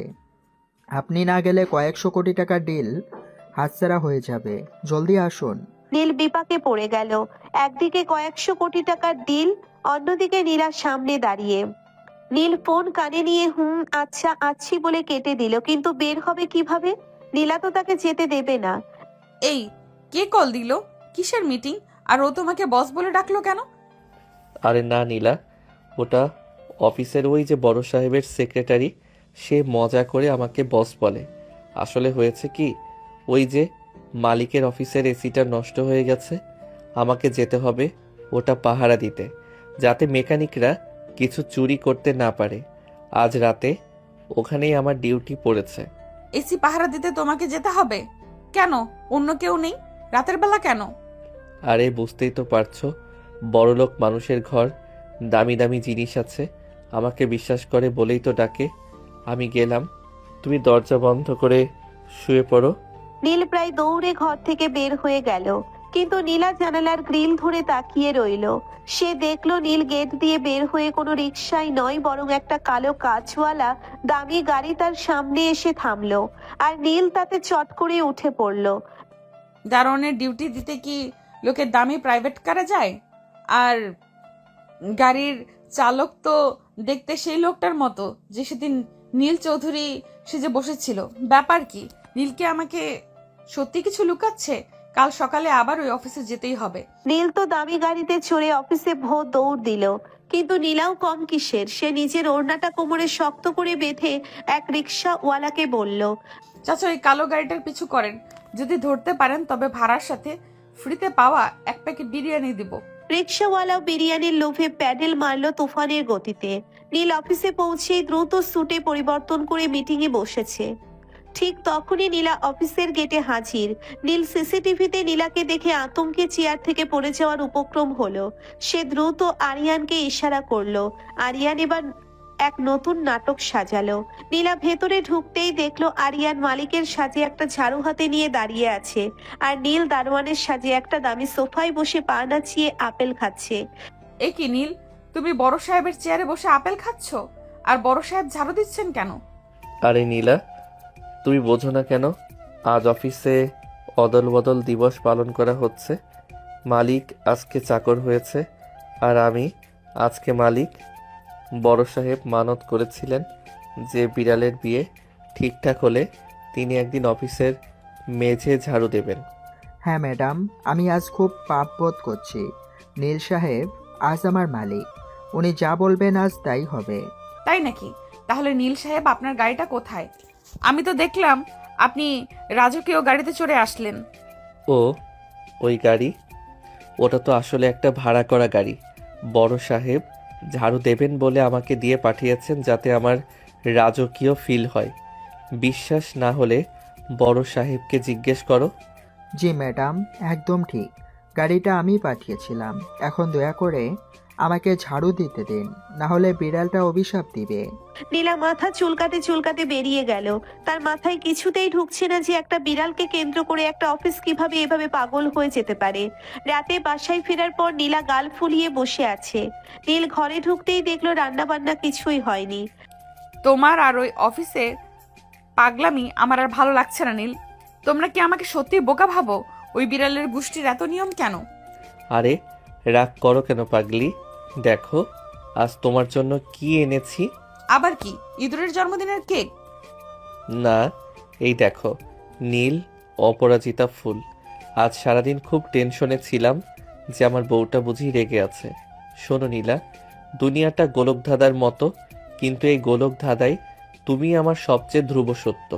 আপনি না গেলে কয়েকশো কোটি টাকার ডিল হাতছাড়া হয়ে যাবে। জলদি আসুন। নীল বিপাকে পড়ে গেল। একদিকে কয়েকশো কোটি টাকার ডিল, অন্যদিকে নীলার সামনে দাঁড়িয়ে। নীল ফোন কানে নিয়ে আচ্ছা আচ্ছি বলে কেটে দিল, কিন্তু বের হবে কিভাবে? নীলা তো তাকে যেতে দেবে না। এই, কে কল দিল? কিসের মিটিং? আর ও তোমাকে বস বলে ডাকলো কেন? আরে না নীলা, ওটা অফিসের ওই যে বড় সাহেবের সেক্রেটারি, সে মজা করে আমাকে বস বলে। আসলে হয়েছে কি, ওই যে মালিকের অফিসের এসিটা নষ্ট হয়ে গেছে, আমাকে যেতে হবে ওটা পাহারা দিতে, যাতে মেকানিকরা কিছু চুরি করতে না পারে। আজ রাতে ওখানেই আমার ডিউটি পড়েছে। এসি পাহারা দিতে তোমাকে যেতে হবে কেন? অন্য কেউ নেই? রাতের বেলা কেন? আরে বুঝতেই তো পারছো, বড়লোক মানুষের ঘর, দামি দামি জিনিস আছে, আমাকে বিশ্বাস করে বলেই তো ডাকে। আমি গেলাম, তুমি দরজা বন্ধ করে শুয়ে পড়ো। নীল প্রায় দৌড়ে ঘর থেকে বের হয়ে গেল, কিন্তু নীলা জানালার গ্রিল ধরে তাকিয়ে রইল। সে দেখলো নীল গেট দিয়ে বের হয়ে কোনো রিকশায় নয়, বরং একটা কালো কাঁচওয়ালা দামি গাড়ি তার সামনে এসে থামলো। আর নীল তাতে চট করে উঠে পড়লো। দারোয়ানের ডিউটি দিতে কি লোকের দামি প্রাইভেট কারে যায়? আর গাড়ির চালক তো দেখতে সেই লোকটার মতো যে সেদিন নীল চৌধুরী সেজে বসেছিল। ব্যাপার কি? নীলকে আমাকে সত্যি কিছু লুকাচ্ছে? কাল সকালে আবার ওই অফিসে যেতেই হবে। নীল তো দামি গাড়িতে চড়ে অফিসে ভোর দৌড় দিল, কিন্তু নীলাও কম কিসের। সে নিজের ওড়নাটা কোমরে শক্ত করে বেঁধে এক রিক্সাওয়ালাকে বলল, চাচা, ওই কালো গাড়িটার পিছু করেন। যদি ধরতে পারেন তবে ভাড়ার সাথে ফ্রিতে পাওয়া এক প্যাকেট বিরিয়ানি দিব। রিক্সাওয়ালা বিরিয়ানির লোভে প্যাডেল মারলো তুফানের গতিতে। নীল অফিসে পৌঁছে দ্রুত স্যুটে পরিবর্তন করে মিটিংয়ে বসেছে। ঠিক তখনই নীলা অফিসের গেটে হাজির। নীল সিসিটিভিতে নীলাকে দেখে আতঙ্কে চেয়ার থেকে পড়ে যাওয়ার উপক্রম হলো। সে দ্রুত আরিয়ানকে ইশারা করলো। আরিয়ান এবার এক নতুন নাটক সাজালো। নীলা ভেতরে ঢুকতেই দেখলো আরিয়ান মালিকের সাজে একটা ঝাড়ু হাতে নিয়ে দাঁড়িয়ে আছে, আর নীল দারোয়ানের সাজে একটা দামি সোফায় বসে পা নাচিয়ে আপেল খাচ্ছে। এ কি নীল, তুমি বড় সাহেবের চেয়ারে বসে আপেল খাচ্ছ? আর বড় সাহেব ঝাড়ু দিচ্ছেন কেন? আরে নীলা, তুমি বোঝো না কেন? আজ অফিসে অদল বদল দিবস পালন করা হচ্ছে। মালিক আজকে চাকর হয়েছে, আর আমি আজকে মালিক। বড় সাহেব মানত করেছিলেন যে বিড়ালের বিয়ে ঠিকঠাক হলে তিনি একদিন অফিসের মেঝে ঝাড়ু দেবেন। হ্যাঁ ম্যাডাম, আমি আজ খুব পাপ বোধ করছি। নীল সাহেব আজ আমার মালিক, উনি যা বলবেন আজ তাই হবে। তাই নাকি? তাহলে নীল সাহেব আপনার গাড়িটা কোথায়? আমি তো দেখলাম আপনি রাজকীয় গাড়িতে চড়ে আসলেন। ও, ওই গাড়ি? ওটা তো আসলে একটা ভাড়া করা গাড়ি। বড় সাহেব ঝাড়ু দেবেন বলে আমাকে দিয়ে পাঠিয়েছেন, যাতে আমার রাজকীয় ফিল হয়। বিশ্বাস না হলে বড় সাহেবকে জিজ্ঞেস করো। জি ম্যাডাম, একদম ঠিক। গাড়িটা আমি পাঠিয়েছিলাম। এখন দয়া করে আমাকে ঝাড়ু দিতে দিন, না হলে বিড়ালটা অভিশাপ দিবে। নীলা মাথা চুলকাতে চুলকাতে বেরিয়ে গেল। তার মাথায় কিছুতেই ঢুকছে না যে একটা বিড়ালকে কেন্দ্র করে একটা অফিস কিভাবে এভাবে পাগল হয়ে যেতে পারে। রাতে বাসায় ফেরার পর নীলা গাল ফুলিয়ে বসে আছে। নীল ঘরে ঢুকতেই দেখলো রান্না বান্না কিছুই হয়নি। তোমার আর ওই অফিসের পাগলামি আমার আর ভালো লাগছে না নীল। তোমরা কি আমাকে সত্যি বোকা ভাবো? ওই বিড়ালের গোষ্ঠীর এত নিয়ম কেন? আরে রাগ করো কেন পাগলি? দেখো আজ তোমার জন্য কি এনেছি। আবার কি? ইঁদুরের জন্মদিনের কেক? না, এই দেখো, নীল অপরাজিতা ফুল। আজ সারাদিন খুব টেনশনে ছিলাম যে আমার বউটা বুঝি রেগে আছে। শোনো নীলা, দুনিয়াটা গোলকধাঁধার মতো, কিন্তু এই গোলকধাঁধায় তুমি আমার সবচেয়ে ধ্রুব সত্য।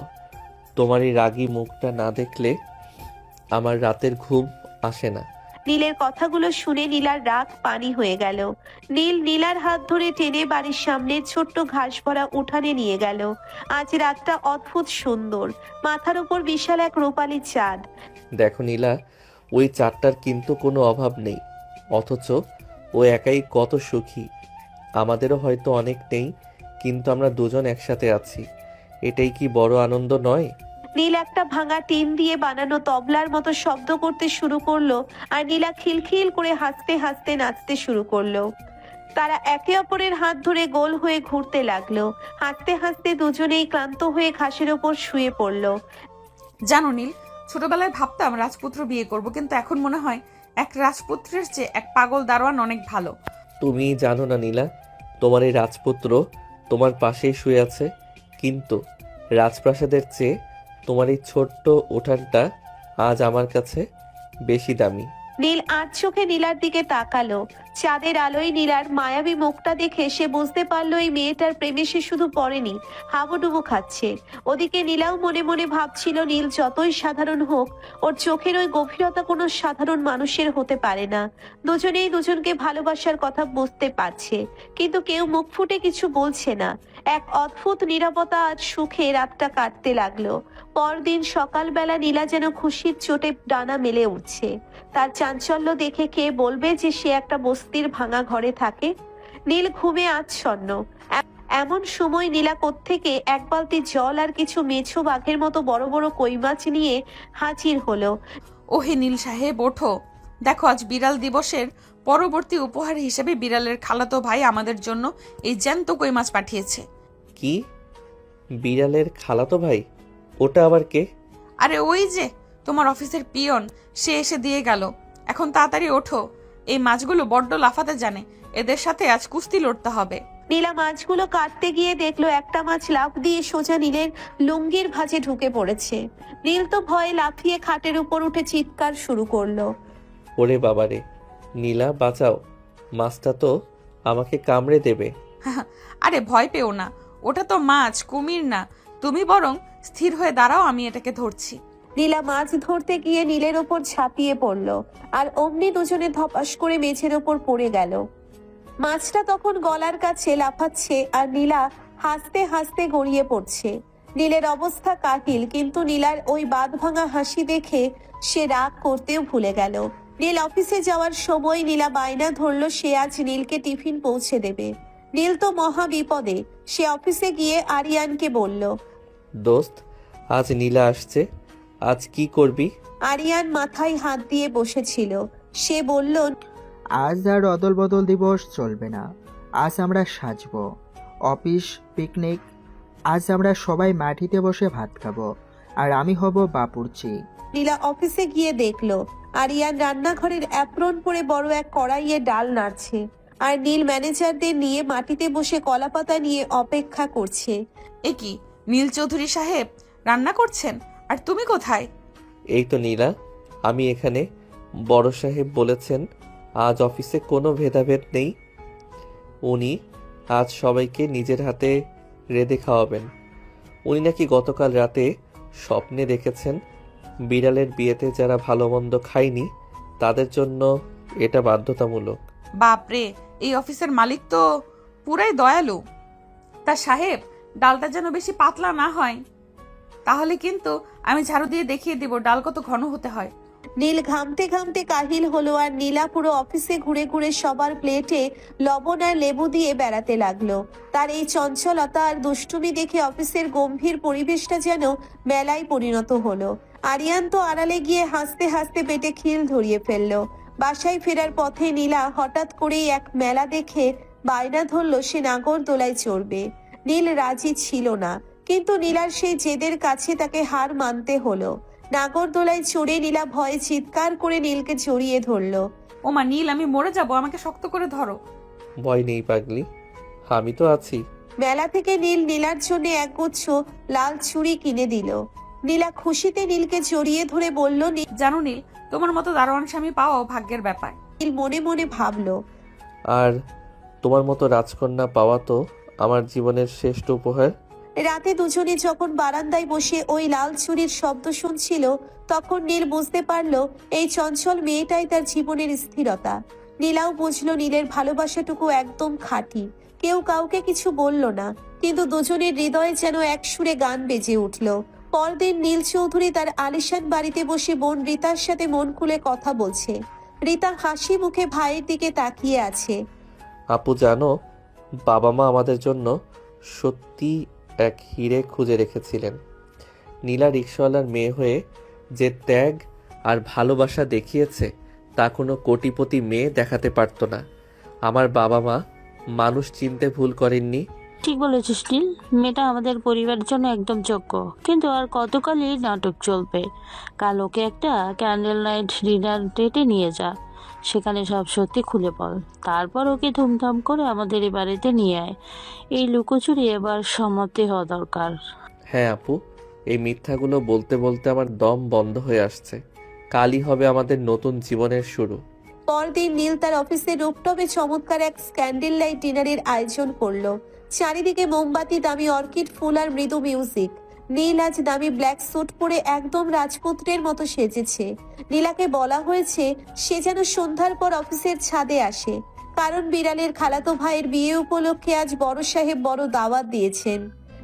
তোমার এই রাগী মুখটা না দেখলে আমার রাতের ঘুম আসে না। নীলের কথাগুলো শুনে নীলার রাগ পানি হয়ে গেল। নীলার হাত ধরে টেনে বাড়ির সামনে ছোট্ট ঘাস ভরা উঠানে নিয়ে গেল। আজ রাতটা অদ্ভুত সুন্দর, মাথার উপর বিশাল এক রূপালী চাঁদ। দেখো নীলা, ওই চারটার কিন্তু কোনো অভাব নেই, অথচ ও একাই কত সুখী। আমাদেরও হয়তো অনেক নেই, কিন্তু আমরা দুজন একসাথে আছি, এটাই কি বড় আনন্দ নয়? নীল একটা ভাঙা টিন দিয়ে বানানো তবলার মতো শব্দ করতে শুরু করলো, আর নীলা খিলখিল করে হাসতে হাসতে নাচতে শুরু করলো। তারা একে অপরের হাত ধরে গোল হয়ে ঘুরতে লাগলো। হাসতে হাসতে দুজনেই ক্লান্ত হয়ে ঘাসের ওপর শুয়ে পড়লো। জানো নীল, ছোটবেলায় ভাবতাম রাজপুত্র বিয়ে করব, কিন্তু এখন মনে হয় এক রাজপুত্রের চেয়ে এক পাগল দারোয়ান অনেক ভালো। তুমি জানো না নীলা, তোমার এই রাজপুত্র তোমার পাশেই শুয়ে আছে, কিন্তু রাজপ্রাসাদের চেয়ে তোমার এই ছোট্ট উঠানটা আজ আমার কাছে বেশি দামি। নীল আট চোখে নীলার দিকে তাকালো। চাঁদের আলোয় নীলার মায়াবী মুখটা দেখে সে বুঝতে পারলো এই মেয়েটার প্রেমে সে শুধু পড়েনি, হাবুডুবু খাচ্ছে। ওদিকে নীলাও মনে মনে ভাবছিল নীল যতই সাধারণ হোক, ওর চোখের ওই গভীরতা কোনো সাধারণ মানুষের হতে পারে না। দুজনেই দুজনকে ভালোবাসার কথা বুঝতে পারছে, কিন্তু কেউ মুখ ফুটে কিছু বলছে না। এক অদ্ভুত নীরবতা আজ সুখে রাতটা কাটতে লাগলো। পরদিন সকালবেলা নীলা যেন খুশির চোটে ডানা মেলে উঠছে। তার চাঞ্চল্য দেখে কে বলবে যে সে একটা বস্তির ভাঙা ঘরে থাকে? নীল ঘুমে আচ্ছন্ন। এমন সময় নীলা কোত্থেকে এক বালতি জল আর কিছু মেছো বাঘের মতো বড় বড় কই মাছ নিয়ে হাজির হলো। ওহে নীল সাহেব, ওঠো, দেখো আজ বিড়াল দিবসের পরবর্তী উপহার হিসেবে বিড়ালের খালাতো ভাই আমাদের জন্য এই জ্যান্ত কই মাছ পাঠিয়েছে। কি? বিড়ালের খালাতো ভাই? ওটা আবার কে? আরে ওই যে তোমার অফিসের পিয়ন, সে এসে দিয়ে গেল। এখন তাড়াতাড়ি ওঠো, এই মাছগুলো বড্ড লাফাতে জানে, এদের সাথে আজ কুস্তি লড়তে হবে। নীলা মাছগুলো কাটতে গিয়ে দেখলো একটা মাছ লাফ দিয়ে সোজা নীলের লুঙ্গির ভাঁজে ঢুকে পড়েছে। নীল তো ভয়ে লাফিয়ে খাটের উপর উঠে চিৎকার শুরু করলো। ওরে বাবারে, নীলা বাঁচাও, মাছটা তো আমাকে কামড়ে দেবে। আরে ভয় পেও না, ওটা তো মাছ, কুমির না। তুমি বরং স্থির হয়ে দাঁড়াও, আমি এটাকে ধরছি। নীলা মাছ ধরতে গিয়ে নীলের ওপর ঝাঁপিয়ে পড়লো, আর অমনি দুজনে ধপাস করে মেঝের ওপর পড়ে গেল। মাছটা তখন গলার কাছে লাফাচ্ছে, আর নীলা হাসতে হাসতে গড়িয়ে পড়ছে। নীলের অবস্থা কাহিল, কিন্তু নীলার ওই বাঁধ ভাঙা হাসি দেখে সে রাগ করতেও ভুলে গেল। নীল অফিসে যাওয়ার সময় নীলা বায়না ধরলো সে আজ নীলকে টিফিন পৌঁছে দেবে। নীল তো মহা বিপদে। সে অফিসে গিয়ে আরিয়ানকে বলল, দোস্ত, আজ নীলা আসছে, আজ কি করবি? আরিয়ান মাথায় হাত দিয়ে বসেছিল। সে বলল, আজ আর অদল বদল দিবস চলবে না। আজ আমরা সাজবো, অফিস পিকনিক। আজ আমরা সবাই মাটিতে বসে ভাত খাবো, আর আমি হব বাপুরচি। নীলা অফিসে গিয়ে দেখলো আরিয়ান রান্নাঘরের অ্যাপ্রন পরে বড় এক কড়াইয়ে ডাল নাড়ছে, আর নীল ম্যানেজারদের নিয়ে মাটিতে বসে কলাপাতা নিয়ে অপেক্ষা করছে। এ কি, নীল চৌধুরী সাহেব রান্না করছেন, আর তুমি কোথায়? এই তো নীলা, আমি এখানে। বড় সাহেব বলেছেন আজ অফিসে কোনো ভেদাভেদ নেই। উনি আজ সবাইকে নিজের হাতে রেঁধে খাওয়াবেন। উনি নাকি গতকাল রাতে স্বপ্নে দেখেছেন বিড়ালের বিয়েতে যারা ভালো মন্দ খায়নি তাদের জন্য এটা বাধ্যতামূলক। বাপরে, এই অফিসের মালিক তো পুরাই দয়ালু। তা সাহেব, ডালটা যেন বেশি পাতলা না হয়, তাহলে কিন্তু আমি ঝাড়ু দিয়ে দেখিয়ে দিব ডাল কত ঘন হতে হয়। নীল ঘামতে ঘামতে কাহিল হলো আর নীলা পুরো অফিসে ঘুরে ঘুরে সবার প্লেটে লবণ আর লেবু দিয়ে বেড়াতে লাগলো। তার এই চঞ্চলতা আর দুষ্টুমি দেখে অফিসের গম্ভীর পরিবেশটা যেন মেলায় পরিণত হলো। আরিয়ান তো আড়ালে গিয়ে হাসতে হাসতে পেটে খিল ধরিয়ে ফেললো। বাসায় ফেরার পথে নীলা হঠাৎ করেই এক মেলা দেখে বায়না ধরলো সে নাগরদোলায় চড়বে। নীল রাজি ছিল না, কিন্তু নীলার সেই জেদের কাছে তাকে হার মানতে হলো। নাগরদোলায় চড়ে নীলা ভয়ে চিৎকার করে নীলকে জড়িয়ে ধরলো। ওমা নীল, আমি মরে যাব, আমাকে শক্ত করে ধরো। ভয় নেই পাগলি, আমি তো আছি। মেলা থেকে নীল নীলার জন্য একগুচ্ছ লাল চুড়ি কিনে দিল। নীলা খুশিতে নীলকে জড়িয়ে ধরে বলল। জানো নীল, তোমার মতো দারোয়ান স্বামী পাওয়াও ভাগ্যের ব্যাপার। নীল মনে মনে ভাবলো, আর তোমার মতো রাজকন্যা পাওয়া তো আমার জীবনের শ্রেষ্ঠ উপহার। রাতে দুজনে যখন বারান্দায় বসে ওই লাল চুড়ির শব্দ শুনছিল তখন নীল বুঝতে পারলো এই চঞ্চল মেয়েটাই তার জীবনের স্থিরতা। নীলাও বুঝলো নীলের ভালোবাসাটুকু একদম খাঁটি। কেউ কাউকে কিছু বলল না, কিন্তু দুজনের হৃদয়ে যেন এক সুরে গান বেজে উঠল। পরদিন নীল চৌধুরী তার আলিশান বাড়িতে বসে বোন রীতার সাথে মন খুলে কথা বলছে। রীতা হাসি মুখে ভাইয়ের দিকে তাকিয়ে আছে। আপু জানো, বাবা মা আমাদের জন্য সত্যি এক হিরে খুঁজে রেখেছিলেন। নীলা রিক্সাওয়ালার মেয়ে হয়ে যে ত্যাগ আর ভালোবাসা দেখিয়েছে তা কোনো কোটিপতি মেয়ে দেখাতে পারত না। আমার বাবা মা মানুষ চিনতে ভুল করেননি। ঠিক বলেছিস নীল, মেয়েটা আমাদের পরিবারের জন্য একদম যোগ্য। কিন্তু আর কতকালই নাটক চলবে? কাল ওকে একটা ক্যান্ডেল নাইট ডিনার ডেটে নিয়ে যা, সেখানে সব সত্যি খুলে বল। তারপর ওকে ধুমধাম করে আমাদের এই বাড়িতে নিয়ে আয়। এই লুকোচুরি এবার সমাপ্তি হওয়া দরকার। হ্যাঁ আপু, এই মিথ্যাগুলো বলতে বলতে আমার দম বন্ধ হয়ে আসছে। কালই হবে আমাদের নতুন জীবনের শুরু। পরদিন নীল তার অফিসের রুপটপে চমৎকার এক ক্যান্ডেল লাইট ডিনারের আয়োজন করলো। চারিদিকে মোমবাতি, দামি অর্কিড ফুল আর মৃদু মিউজিক। নীল আজ দামি ব্ল্যাক স্যুট পরে একদম রাজপুত্রের মতো সেজেছে। নীলাকে বলা হয়েছে সে যেন সন্ধ্যার পর অফিসের ছাদে আসে, কারণ বিড়ালের খালাতো ভাইয়ের বিয়ে উপলক্ষে আজ বড় সাহেব বড় দাওয়াত দিয়েছেন।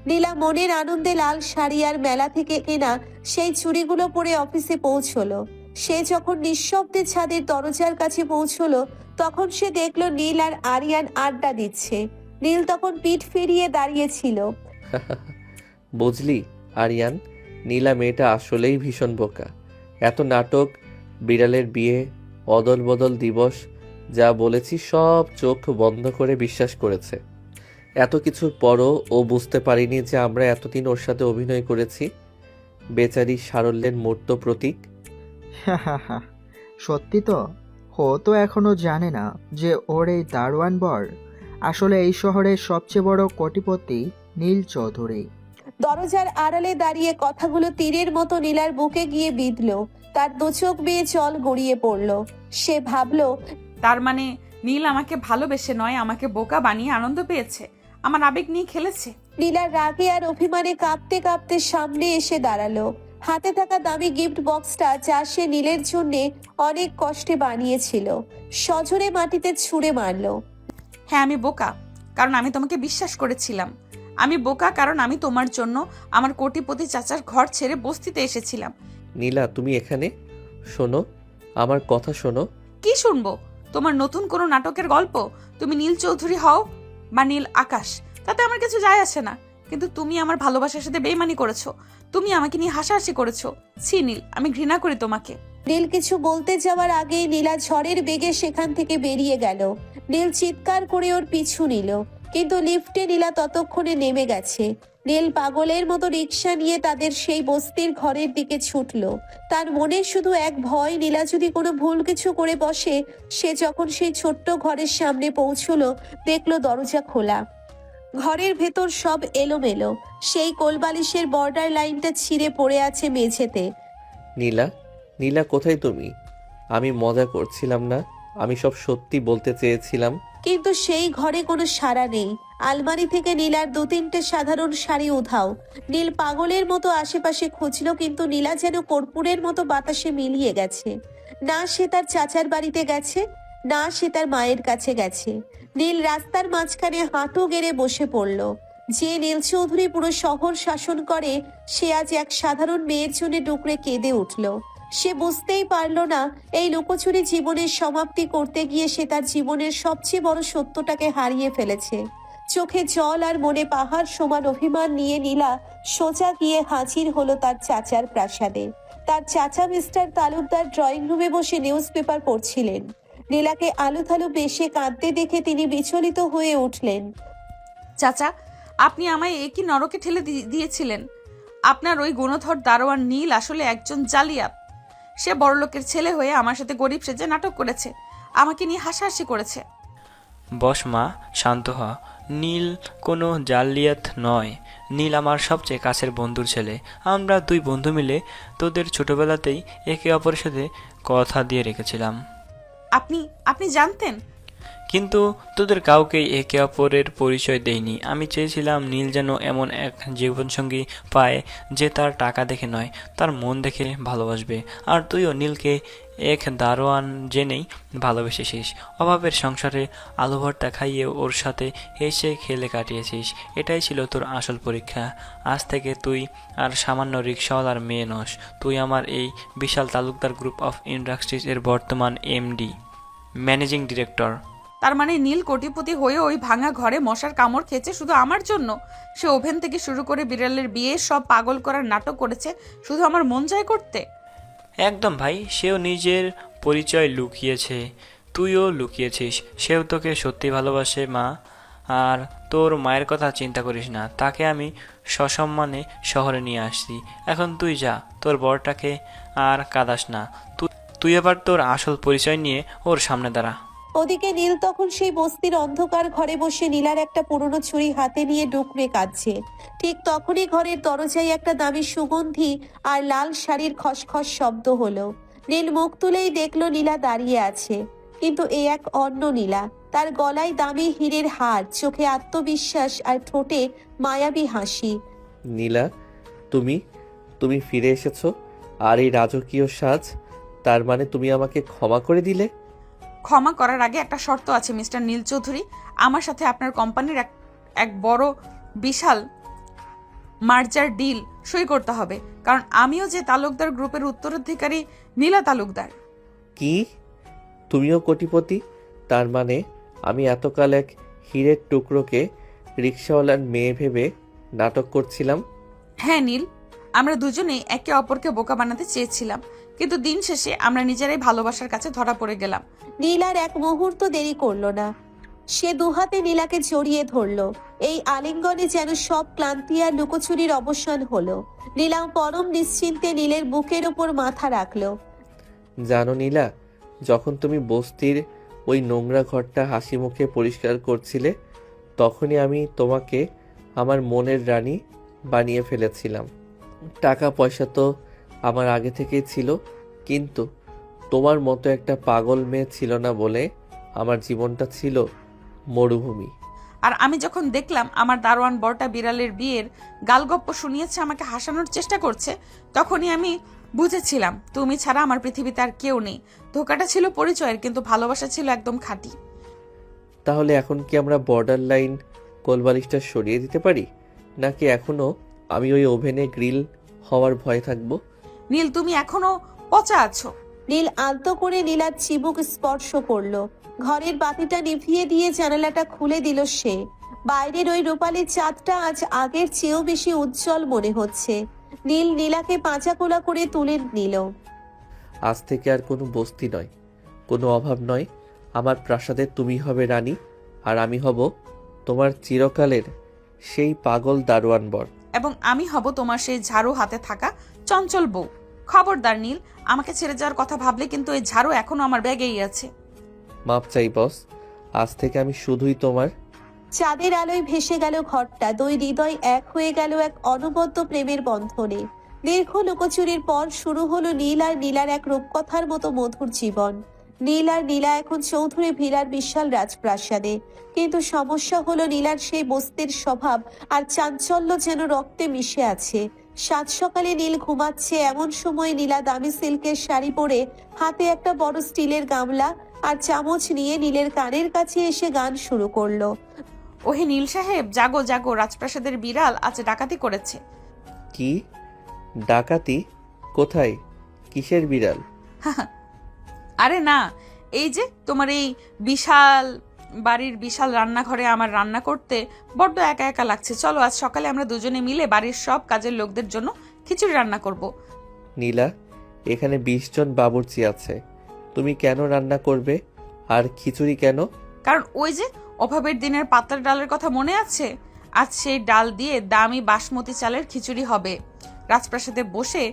নীলা মনের আনন্দে লাল শাড়ি আর মেলা থেকে কেনা সেই চুড়িগুলো পরে অফিসে পৌঁছলো। সে যখন নিঃশব্দে ছাদের দরজার কাছে পৌঁছলো তখন সে দেখলো নীল আর আরিয়ান আড্ডা দিচ্ছে। নীল তখন পিঠ ফিরিয়ে দাঁড়িয়েছিল। বুঝলি আরিয়ান, নীলা মেয়েটা আসলেই ভীষণ বোকা। এত নাটক, বিড়ালের বিয়ে, অদল বদল দিবস, যা বলেছি সব চোখ বন্ধ করে বিশ্বাস করেছে। এত কিছুর পরও ও বুঝতে পারিনি যে আমরা এতদিন ওর সাথে অভিনয় করেছি। বেচারি সারল্যের মূর্ত প্রতীক। সত্যি তো, ও তো এখনো জানে না যে ওর এই দারোয়ান বর আসলে এই শহরের সবচেয়ে বড় কোটিপতি নীল চৌধুরী। দরজার আড়ালে দাঁড়িয়ে কথাগুলো তীরের মতো নীলার বুকে গিয়ে বিঁধলো। তার দু চোখ বেয়ে জল গড়িয়ে পড়লো। সে ভাবলো, তার মানে নীল আমাকে ভালোবেসে নয়, আমাকে বোকা বানিয়ে আনন্দ পেয়েছে, আমার আবেগ নিয়ে খেলেছে। নীলার রাগে আর অভিমানে কাঁপতে কাঁপতে সামনে এসে দাঁড়ালো। হাতে থাকা দামি গিফট বক্সটা, যা সে নীলের জন্য অনেক কষ্টে বানিয়েছিল, সজোরে মাটিতে ছুঁড়ে মারলো। হ্যাঁ, আমি বোকা, কারণ আমি তোমাকে বিশ্বাস করেছিলাম। আমি বোকা কারণ আমি তোমার জন্য আমার কোটিপতি চাচার ঘর ছেড়ে বস্তিতে এসেছিলাম। নীলা, তুমি এখানে শোনো, আমার কথা শোনো। কি শুনবো? তোমার নতুন কোনো নাটকের গল্প? তুমি নীল চৌধুরী হও বা নীল আকাশ, তাতে আমার কিছু যায় আসে না, কিন্তু তুমি আমার ভালোবাসার সাথে বেইমানি করেছো। তুমি আমাকে নিয়ে হাসাহাসি করেছো। ছি নীল, আমি ঘৃণা করি তোমাকে। নীল কিছু বলতে যাওয়ার আগেই নীলা ঝড়ের বেগে সেখান থেকে বেরিয়ে গেল। নীল চিৎকার করে ওর পিছু নিল, কিন্তু লিফটে নীলা ততক্ষণে নেমে গেছে। নীল পাগলের মতো রিক্সা নিয়ে তাদের সেই বস্তির ঘরের দিকে ছুটলো। তার মনে শুধু এক ভয়, নীলা যদি কোনো ভুল কিছু করে বসে। সে যখন সেই ছোট্ট ঘরের সামনে পৌঁছলো দেখলো দরজা খোলা। ঘরের ভেতর সব এলোমেলো, সেই কোলবালিশের বর্ডার লাইনটা ছিঁড়ে পড়ে আছে মেঝেতে। নীলা, নীলা কোথায় তুমি? আমি মজা করছিলাম না, আমি সব সত্যি বলতে চেয়েছিলাম। কিন্তু সেই ঘরে কোনো সাড়া নেই। আলমারি থেকে নীলার 2-3টে সাধারণ শাড়ি উধাও। নীল পাগলের মতো আশেপাশে খুঁজলো, কিন্তু নীলা যেন কর্পূরের মতো বাতাসে মিলিয়ে গেছে। না সে তার চাচার বাড়িতে গেছে, না সে তার মায়ের কাছে গেছে। নীল রাস্তার মাঝখানে হাঁটু গেড়ে বসে পড়ল। যে নীল চৌধুরী পুরো শহর শাসন করে, সে আজ এক সাধারণ মেয়ের জন্য ডুকরে কেঁদে উঠল। সে বুঝতেই পারল না এই লুকোচুরি জীবনের সমাপ্তি করতে গিয়ে সে তার জীবনের সবচেয়ে বড় সত্যটাকে হারিয়ে ফেলেছে। চোখে জল আর মনে পাহাড় সমান অভিমান নিয়ে নীলা সোজা গিয়ে হাজির হলো তার চাচার প্রাসাদে। তার চাচা মিস্টার তালুকদার ড্রয়িং রুমে বসে নিউজ পেপার পড়ছিলেন। নীলাকে আলুথালু বেশে কাঁদতে দেখে তিনি বিচলিত হয়ে উঠলেন। চাচা, আপনি আমায় একই নরকে ঠেলে দিয়েছিলেন। আপনার ওই গুণধর দারোয়ান নীল আসলে একজন জালিয়াত। সে বড়লোকের ছেলে হয়ে আমার সাথে গরিব সেজে নাটক করেছে, আমাকে নিয়ে হাসাহাসি করেছে। বস মা, শান্ত হ। নীল কোনো জালিয়াত নয়। নীল আমার সবচেয়ে কাছের বন্ধুর ছেলে। আমরা 2 বন্ধু মিলে তোদের ছোটবেলাতেই একে অপরের সাথে কথা দিয়ে রেখেছিলাম। আপনি জানতেন? কিন্তু তোদের কাউকেই একে অপরের পরিচয় দেইনি। আমি চেয়েছিলাম নীল যেন এমন এক জীবনসঙ্গী পায় যে তার টাকা দেখে নয়, তার মন দেখে ভালোবাসবে। আর তুইও নীলকে এক দারোয়ান জেনেই ভালোবেসেছিস। অভাবের সংসারে আলু ভর্তা খাইয়ে ওর সাথে হেসে খেলে কাটিয়েছিস। এটাই ছিল তোর আসল পরীক্ষা। আজ থেকে তুই আর সামান্য রিক্সাওয়ালার মেয়ে নস। তুই আমার এই বিশাল তালুকদার গ্রুপ অফ ইন্ডাস্ট্রিজ এর বর্তমান এমডি, ম্যানেজিং ডিরেক্টর। তার মানে নীল কোটিপতি হয়ে ওই ভাঙা ঘরে মশার কামড় খেয়েছে শুধু আমার জন্য? সে ওভেন থেকে শুরু করে বিড়ালের বিয়ে সব পাগল করার নাটক করেছে শুধু আমার মন জয় করতে? একদম ভাই, সেও নিজের পরিচয় লুকিয়েছে, তুইও লুকিয়েছিস। সেও তোকে সত্যি ভালোবাসে মা। আর তোর মায়ের কথা চিন্তা করিস না, তাকে আমি সসম্মানে শহরে নিয়ে আসছি। এখন তুই যা, তোর বরটাকে আর কাঁদাস না। তুই এবার তোর আসল পরিচয় নিয়ে ওর সামনে দাঁড়া। ওদিকে নীল তখন সেই বস্তির অন্ধকার ঘরে বসে নীলার একটা পুরনো ছুরি হাতে নিয়ে ডুকরে কাঁদছে। ঠিক তখনই ঘরের দরজায় একটা দামি সুগন্ধি আর লাল শাড়ির খসখস শব্দ হলো। নীল মুখ তুলেই দেখলো নীলা দাঁড়িয়ে আছে, কিন্তু এ এক অন্য নীলা। তার গলায় দামি হীরের হার, চোখে আত্মবিশ্বাস আর ঠোঁটে মায়াবী হাসি। নীলা, তুমি ফিরে এসেছো। আর এই রাজকীয় সাজ, তার মানে তুমি আমাকে ক্ষমা করে দিলে? ক্ষমা করার আগে একটা শর্ত আছে মিস্টার নীল চৌধুরী। আমার সাথে আপনার কোম্পানির এক বড় বিশাল মার্জার ডিল সই করতে হবে, কারণ আমিও যে তালুকদার গ্রুপের উত্তরাধিকারী নীলা তালুকদার। কি? তুমিও কোটিপতি? তার মানে আমি এতকাল এক হীরের টুকরোকে রিক্সাওয়ালার মেয়ে ভেবে নাটক করছিলাম। হ্যাঁ নীল, আমরা দুজনেই একে অপরকে বোকা বানাতে চেয়েছিলাম, কিন্তু দিন শেষে আমরা নিজেরাই ভালোবাসার কাছে ধরা পড়ে গেলাম। নীল আর এক মুহূর্ত দেরি করলো না। সে দুহাতে নীলাকে জড়িয়ে ধরলো। এই আলিঙ্গনে যেন সব ক্লান্তি আর লুকোচুরির অবসান হলো। নীলা পরম নিশ্চিন্তে নীলের বুকের ওপর মাথা রাখলো। জানো নীলা, যখন তুমি বস্তির ওই নোংরা ঘরটা হাসি মুখে পরিষ্কার করছিলে, তখনই আমি তোমাকে আমার মনের রানী বানিয়ে ফেলেছিলাম। টাকা পয়সা তো আমার আগে থেকেই ছিল, কিন্তু তোমার মতো একটা পাগল মেয়ে ছিল না বলে আমার জীবনটা ছিল মরুভূমি। আর আমি যখন দেখলাম আমার দারোয়ান বরটা বিড়ালের বিয়ের গালগপ্প শুনিয়েছে, আমাকে হাসানোর চেষ্টা করছে, তখনই আমি বুঝেছিলাম তুমি ছাড়া আমার পৃথিবীতে আর কেউ নেই। ধোকাটা ছিল পরিচয়ের, কিন্তু ভালোবাসা ছিল একদম খাঁটি। তাহলে এখন কি আমরা বর্ডার লাইন কোলবালিশটা সরিয়ে দিতে পারি, নাকি এখনো আমি ওই ওভেনে গ্রিল হওয়ার ভয় থাকবো? নীল, তুমি এখনো পচা আছো। নীল আলতো করে নীলার চিবুক স্পর্শ করলো। ঘরের বাতিটা নিভিয়ে দিয়ে জানালাটা খুলে দিল সে। বাইরের ওই রূপালী চাঁদটা আজ আগের চেয়েও বেশি উজ্জ্বল মনে হচ্ছে। নীল নীলাকে পাঁচাকোলা করে তুলে নিল। আজ থেকে আর কোনো বস্তি নয়, কোনো অভাব নয়। আমার প্রাসাদে তুমি হবে রানী, আর আমি হব তোমার চিরকালের সেই পাগল দারোয়ান বর। এবং আমি হব তোমার সেই ঝাড়ু হাতে থাকা চঞ্চল বউ। খবরদার নীল, আমাকে ছেড়ে যাওয়ার কথা ভাবলে কিন্তু এই ঝাড়ু এখনো আমার ব্যাগেই আছে। মাপ চাই বস, আজ থেকে আমি শুধুই তোমার, চাঁদের আলোয় ভেসে গেল ঘরটা, দুই হৃদয় এক হয়ে গেল এক অনবদ্য প্রেমের বন্ধনে। দীর্ঘ লুকোচুরির পর শুরু হলো নীল আর নীলার এক রূপকথার মতো মধুর জীবন। নীল আর নীলা এখন চৌধুরী ভিলার বিশাল রাজপ্রাসাদে, কিন্তু সমস্যা হলো নীলার সেই বস্তির স্বভাব আর চাঞ্চল্য যেন রক্তে মিশে আছে। সাত সকালে নীল ঘুমাচ্ছে, এমন সময় নীলা দামি সিল্কের শাড়ি পরে, হাতে একটা বড় স্টিলের গামলা আর চামচ নিয়ে নীলের কানের কাছে এসে গান শুরু করলো। ওহে নীল সাহেব, জাগো জাগো, রাজপ্রাসাদের বিড়াল আজ ডাকাতি করেছে। কি ডাকাতি? কোথায়? কিসের বিড়াল? আরে না, এই যে তোমার এই বিশাল বাড়ির বিশাল রান্নাঘরে আমার রান্না করতে বড্ড একা একা লাগছে। চলো আজ সকালে আমরা দুজনে মিলে বাড়ির সব কাজের লোকদের জন্য খিচুড়ি রান্না করব। নীলা, এখানে 20 জন বাবুর্চি আছে, তুমি কেন রান্না করবে? আর খিচুড়ি কেন? কারণ ওই যে অভাবের দিনের পাতলা ডালের কথা মনে আছে? আজ সেই ডাল দিয়ে দামি বাসমতি চালের খিচুড়ি হবে। রাজপ্রাসাদে বসে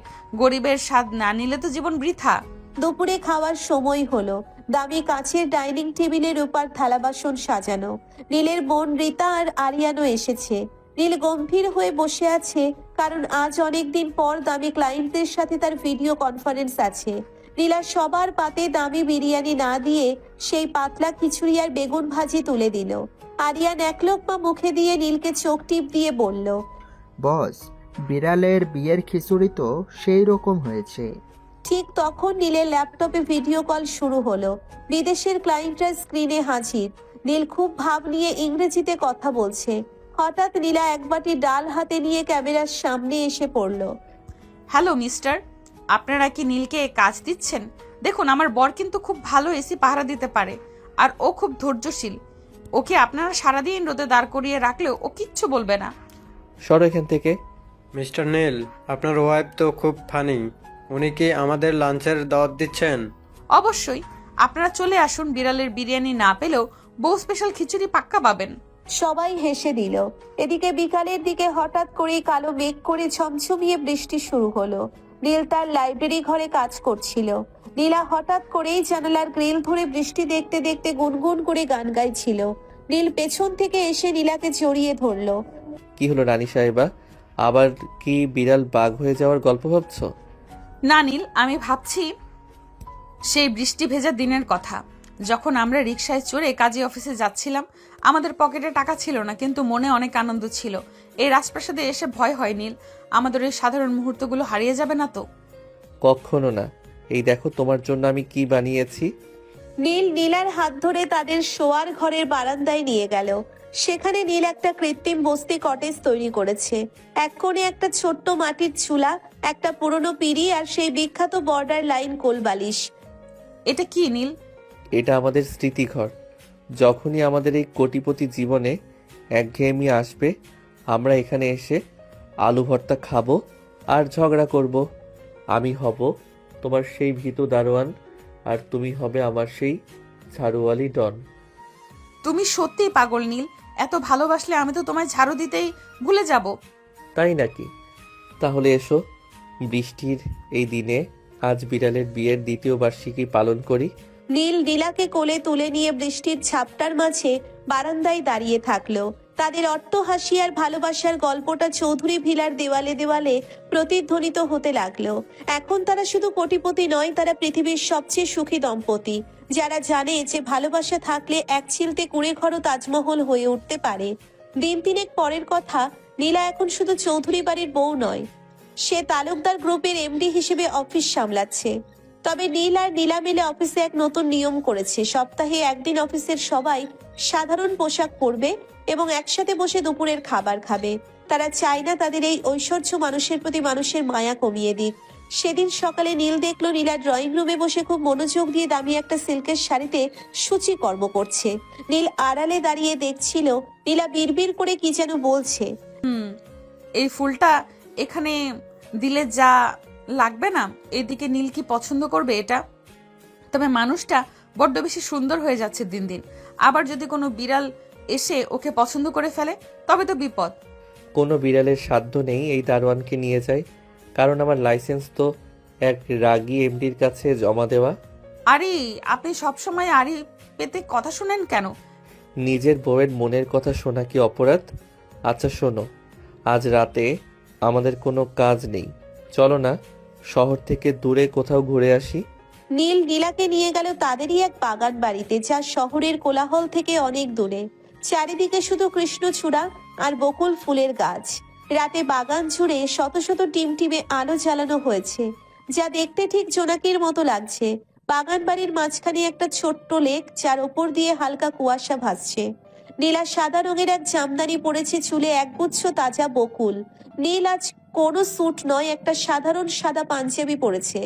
গরিবের স্বাদ না নিলে তো জীবন বৃথা। দুপুরে খাওয়ার সময় হলো। দামি কাচের ডাইনিং টেবিলের উপর থালা বাসন সাজানো। নীলের বোন রীতা আর আরিয়ানও এসেছে। নীল গম্ভীর হয়ে বসে আছে, কারণ আজ অনেকদিন পর দামি ক্লায়েন্টদের সাথে তার ভিডিও কনফারেন্স আছে। নীলা সবার পাতে দামি বিরিয়ানি না দিয়ে সেই পাতলা খিচুড়ি আর বেগুন ভাজি তুলে দিল। আরিয়ান এক লোকমা মুখে দিয়ে নীলকে চোখ টিপ দিয়ে বলল, বস, বিড়ালের বিয়ের খিচুড়ি তো সেই রকম হয়েছে। ঠিক তখন নীলের ল্যাপটপে ভিডিও কল শুরু হলো। বিদেশের ক্লায়েন্টরা স্ক্রিনে হাজির। নীল খুব ভাব নিয়ে ইংরেজিতে কথা বলছে। হঠাৎ নীলা এক বাটি ডাল হাতে নিয়ে ক্যামেরার সামনে এসে পড়ল। হ্যালো মিস্টার, আপনারা কি নীলকে কাজ দিচ্ছেন? দেখুন, আমার বর কিন্তু খুব ভালো এসি পাহারা দিতে পারে, আর ও খুব ধৈর্যশীল। ওকে আপনারা সারাদিন রোদে দাঁড় করিয়ে রাখলেও ও কিচ্ছু বলবে না। সরো এখান থেকে। মিস্টার নীল, আপনার ওয়াইফ তো খুব ফানি। উনি কি আমাদের লাঞ্চের দাওয়াত দিচ্ছেন? অবশ্যই, আপনারা চলে আসুন। বিড়ালের বিরিয়ানি না পেলেও বউ স্পেশাল খিচুড়ি পাক্কা পাবেন। সবাই হেসে দিল। এদিকে বিকালের দিকে হঠাৎ করেই কালো মেঘ করে ঝমঝমিয়ে বৃষ্টি শুরু হলো। নীল তার লাইব্রেরি ঘরে কাজ করছিল। নীলা হঠাৎ করেই জানালার গ্রিল ধরে বৃষ্টি দেখতে দেখতে গুনগুন করে গান গাইছিল। নীল পেছন থেকে এসে নীলাকে জড়িয়ে ধরলো। কি হলো রানী সাহেবা, আবার কি বিড়াল বাঘ হয়ে যাওয়ার গল্প ভাবছো? না নীল, আমি ভাবছি সেই বৃষ্টি ভেজা দিনের কথা, যখন আমরা রিকশায় চড়ে কাজী অফিসে যাচ্ছিলাম। আমাদের পকেটে টাকা ছিল না, কিন্তু মনে অনেক আনন্দ ছিল। এই রাজপ্রাসাদে এসে ভয় হয় নীল, আমাদের এই সাধারণ মুহূর্তগুলো হারিয়ে যাবে না তো? কখনো না। এই দেখো তোমার জন্য আমি কি বানিয়েছি। নীল নীলার হাত ধরে তাদের শোয়ার ঘরের বারান্দায় নিয়ে গেল। সেখানে নীল একটা কৃত্রিম বস্তি কটেজ তৈরি করেছে। এক কোণে একটা ছোট্ট মাটির চুলা, একটা পুরনো পিঁড়ি আর সেই বিখ্যাত বর্ডার লাইন কোলবালিশ। এটা কি নীল? এটা আমাদের স্মৃতিঘর। যখনই আমাদের এই কোটিপতি জীবনে একঘেয়েমি আসবে, আমরা এখানে এসে আলু ভর্তা খাবো আর ঝগড়া করব। আমি হব তোমার সেই ভীতু দারোয়ান, আর তুমি হবে আমার সেই ঝাড়ুওয়ালি ডন। তুমি সত্যিই পাগল নীল, এত ভালোবাসলে আমি তো তোমায় ঝাড়ু দিতেই ভুলে যাব। তাই নাকি? তাহলে এসো, বৃষ্টির এই দিনে আজ বিড়ালের বিয়ের ২য় বার্ষিকী পালন করি। নীল নীলাকে কোলে তুলে নিয়ে বৃষ্টির ঝাপটার মাঝে বারান্দায় দাঁড়িয়ে থাকলো। তাদের অট্টহাসি আর ভালোবাসার গল্পটা চৌধুরী ভিলার দেওয়ালে দেওয়ালে প্রতিধ্বনিত হতে লাগলো। এখন তারা শুধু কোটিপতি নয়, তারা পৃথিবীর সবচেয়ে সুখী দম্পতি, যারা জানে যে ভালোবাসা থাকলে এক চিলতে কুঁড়ে ঘরও তাজমহল হয়ে উঠতে পারে। দিন তিনেক পরের কথা, নীলা এখন শুধু চৌধুরী বাড়ির বউ নয়, সে তালুকদার গ্রুপের এমডি হিসেবে অফিস সামলাচ্ছে। তবে নীল আর নীলা মিলে অফিসে এক নতুন নিয়ম করেছে। সপ্তাহে একদিন অফিসের সবাই সাধারণ পোশাক পরবে এবং একসাথে বসে দুপুরের খাবার খাবে। তারা চায় না তাদের এই ঐশ্বর্য মানুষের প্রতি মানুষের মায়া কমিয়ে দিক। সেদিন সকালে নীল দেখলো নীলা ড্রয়িং রুমে বসে খুব মনোযোগ দিয়ে দামি একটা সিল্কের শাড়িতে সূচিকর্ম করছে। নীল আড়ালে দাঁড়িয়ে দেখছিল। নীলা বিড়বিড় করে কি যেন বলছে। এই ফুলটা এখানে দিলে যা লাগবে না, এদিকে নীল কি পছন্দ করবে এটা? তবে মানুষটা বড্ড বেশি সুন্দর হয়ে যাচ্ছে দিন দিন। আবার যদি কোনো বিড়াল এসে ওকে পছন্দ করে ফেলে, তবে তো বিপদ। কোনো বিড়ালের সাধ্য নেই এই দারোয়ানকে নিয়ে যায়, কারণ আমার লাইসেন্স তো এক রাগী এমডির কাছে জমা দেওয়া। আরে আপনি সবসময় আড়ি পেতে কথা শুনেন কেন? নিজের বউয়ের মনের কথা শোনা কি অপরাধ? আচ্ছা শোনো, আজ রাতে আমাদের কোনো কাজ নেই, চলো না শহর থেকে দূরে কোথাও ঘুরে আসি। নীল নীলাকে নিয়ে গেল তাদেরই এক বাগান বাড়িতে, যা শহরের কোলাহল থেকে অনেক দূরে। চারিদিকে শুধু কৃষ্ণচূড়া আর বকুল ফুলের গাছ। রাতে বাগান জুড়ে শত শত টিমটিমে আলো জ্বালানো হয়েছে, যা দেখতে ঠিক জোনাকির মতো লাগছে। বাগান বাড়ির মাঝখানে একটা ছোট্ট লেক, যার ওপর দিয়ে হালকা কুয়াশা ভাসছে। নীলা সাদা রঙের এক জামদানি পরেছে, চুলে একগুচ্ছ তাজা বকুল। নীল আজ কোনো স্যুট নয়, একটা সাধারণ সাদা পাঞ্জাবি পরেছে,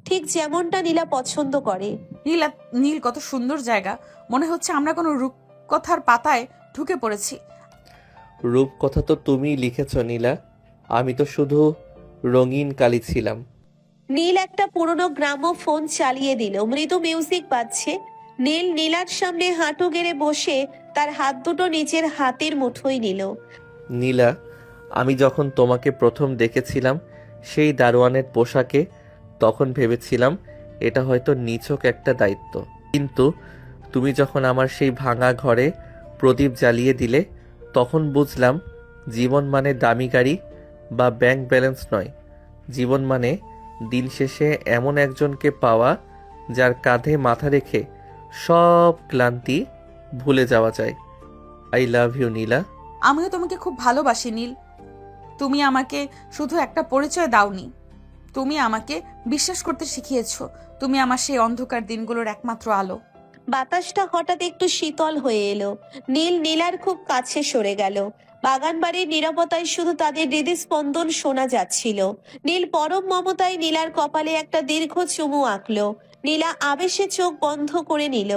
ঠিক যেমনটা নীলা পছন্দ করে। নীল কত সুন্দর জায়গা, মনে হচ্ছে আমরা কোনো রূপকথার পাতায় ঢুকে পড়েছি। রূপকথা তো তুমিই লিখেছ নীলা, আমি তো শুধু রঙিন কালি ছিলাম। নীল একটা পুরনো গ্রামোফোন চালিয়ে দিল, মৃদু মিউজিক বাজছে। নীল নীলার সামনে হাঁটু গেড়ে বসে তার হাত দুটো নিজের হাতের মুঠোয় নিল। নীলা, আমি যখন তোমাকে প্রথম দেখেছিলাম সেই দারোয়ানের পোশাকে, তখন ভেবেছিলাম এটা হয়তো নিছক একটা দায়িত্ব, কিন্তু তুমি যখন আমার সেই ভাঙা ঘরে প্রদীপ জ্বালিয়ে দিলে, তখন বুঝলাম জীবন মানে দামি গাড়ি বা ব্যাংক ব্যালেন্স নয়। জীবন মানে দিন শেষে এমন একজনকে পাওয়া যার কাঁধে মাথা রেখে সব ক্লান্তি ভুলে যাওয়া যায়। আই লাভ ইউ নীলা। আমিও তোমাকে খুব ভালোবাসি নীল। তুমি আমাকে শুধু একটা পরিচয় দাওনি, তুমি আমাকে বিশ্বাস করতে শিখিয়েছো। তুমি আমার সেই অন্ধকার দিনগুলোর একমাত্র আলো। বাতাসটা হঠাৎ একটু শীতল হয়ে এলো। নীল নীলার খুব কাছে সরে গেল। বাগান বাড়ির নীরবতায় শুধু তাদের হৃদস্পন্দন শোনা যাচ্ছিল। নীল পরম মমতায় নীলার কপালে একটা দীর্ঘ চুমু আঁকলো। নীলা আবেশে চোখ বন্ধ করে নিল।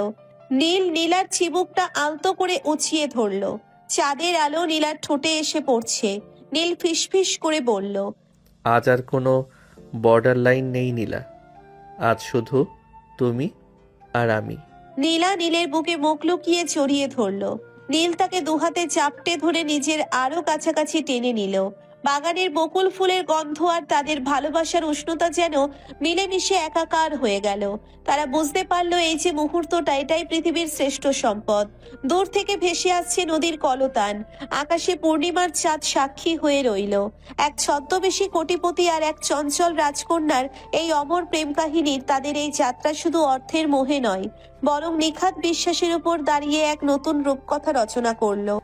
নীল নীলার চিবুকটা আলতো করে উঁচিয়ে ধরলো। চাঁদের আলো নীলার ঠোঁটে এসে পড়ছে। নীল ফিসফিস করে বলল, আজ আর কোনো বর্ডার লাইন নেই নীলা, আজ শুধু তুমি আর আমি। নীলা নীলের বুকে মুখ লুকিয়ে জড়িয়ে ধরলো। নীল তাকে দুহাতে চাপটে ধরে নিজের আরো কাছাকাছি টেনে নিল। বাগানের বকুল ফুলের গন্ধ আর তাদের ভালোবাসার উষ্ণতা যেন মিলেমিশে একাকার হয়ে গেল। তারা বুঝতে পারলো এই যে মুহূর্তটা, এটাই পৃথিবীর শ্রেষ্ঠ সম্পদ। দূর থেকে ভেসে আসছে নদীর কলতান, আকাশে পূর্ণিমার চাঁদ সাক্ষী হয়ে রইল। এক ছদ্মবেশী কোটিপতি আর এক চঞ্চল রাজকন্যার এই অমর প্রেম কাহিনীর তাদের এই যাত্রা শুধু অর্থের মোহে নয়, বরং নিখাত বিশ্বাসের উপর দাঁড়িয়ে এক নতুন রূপকথা রচনা করলো।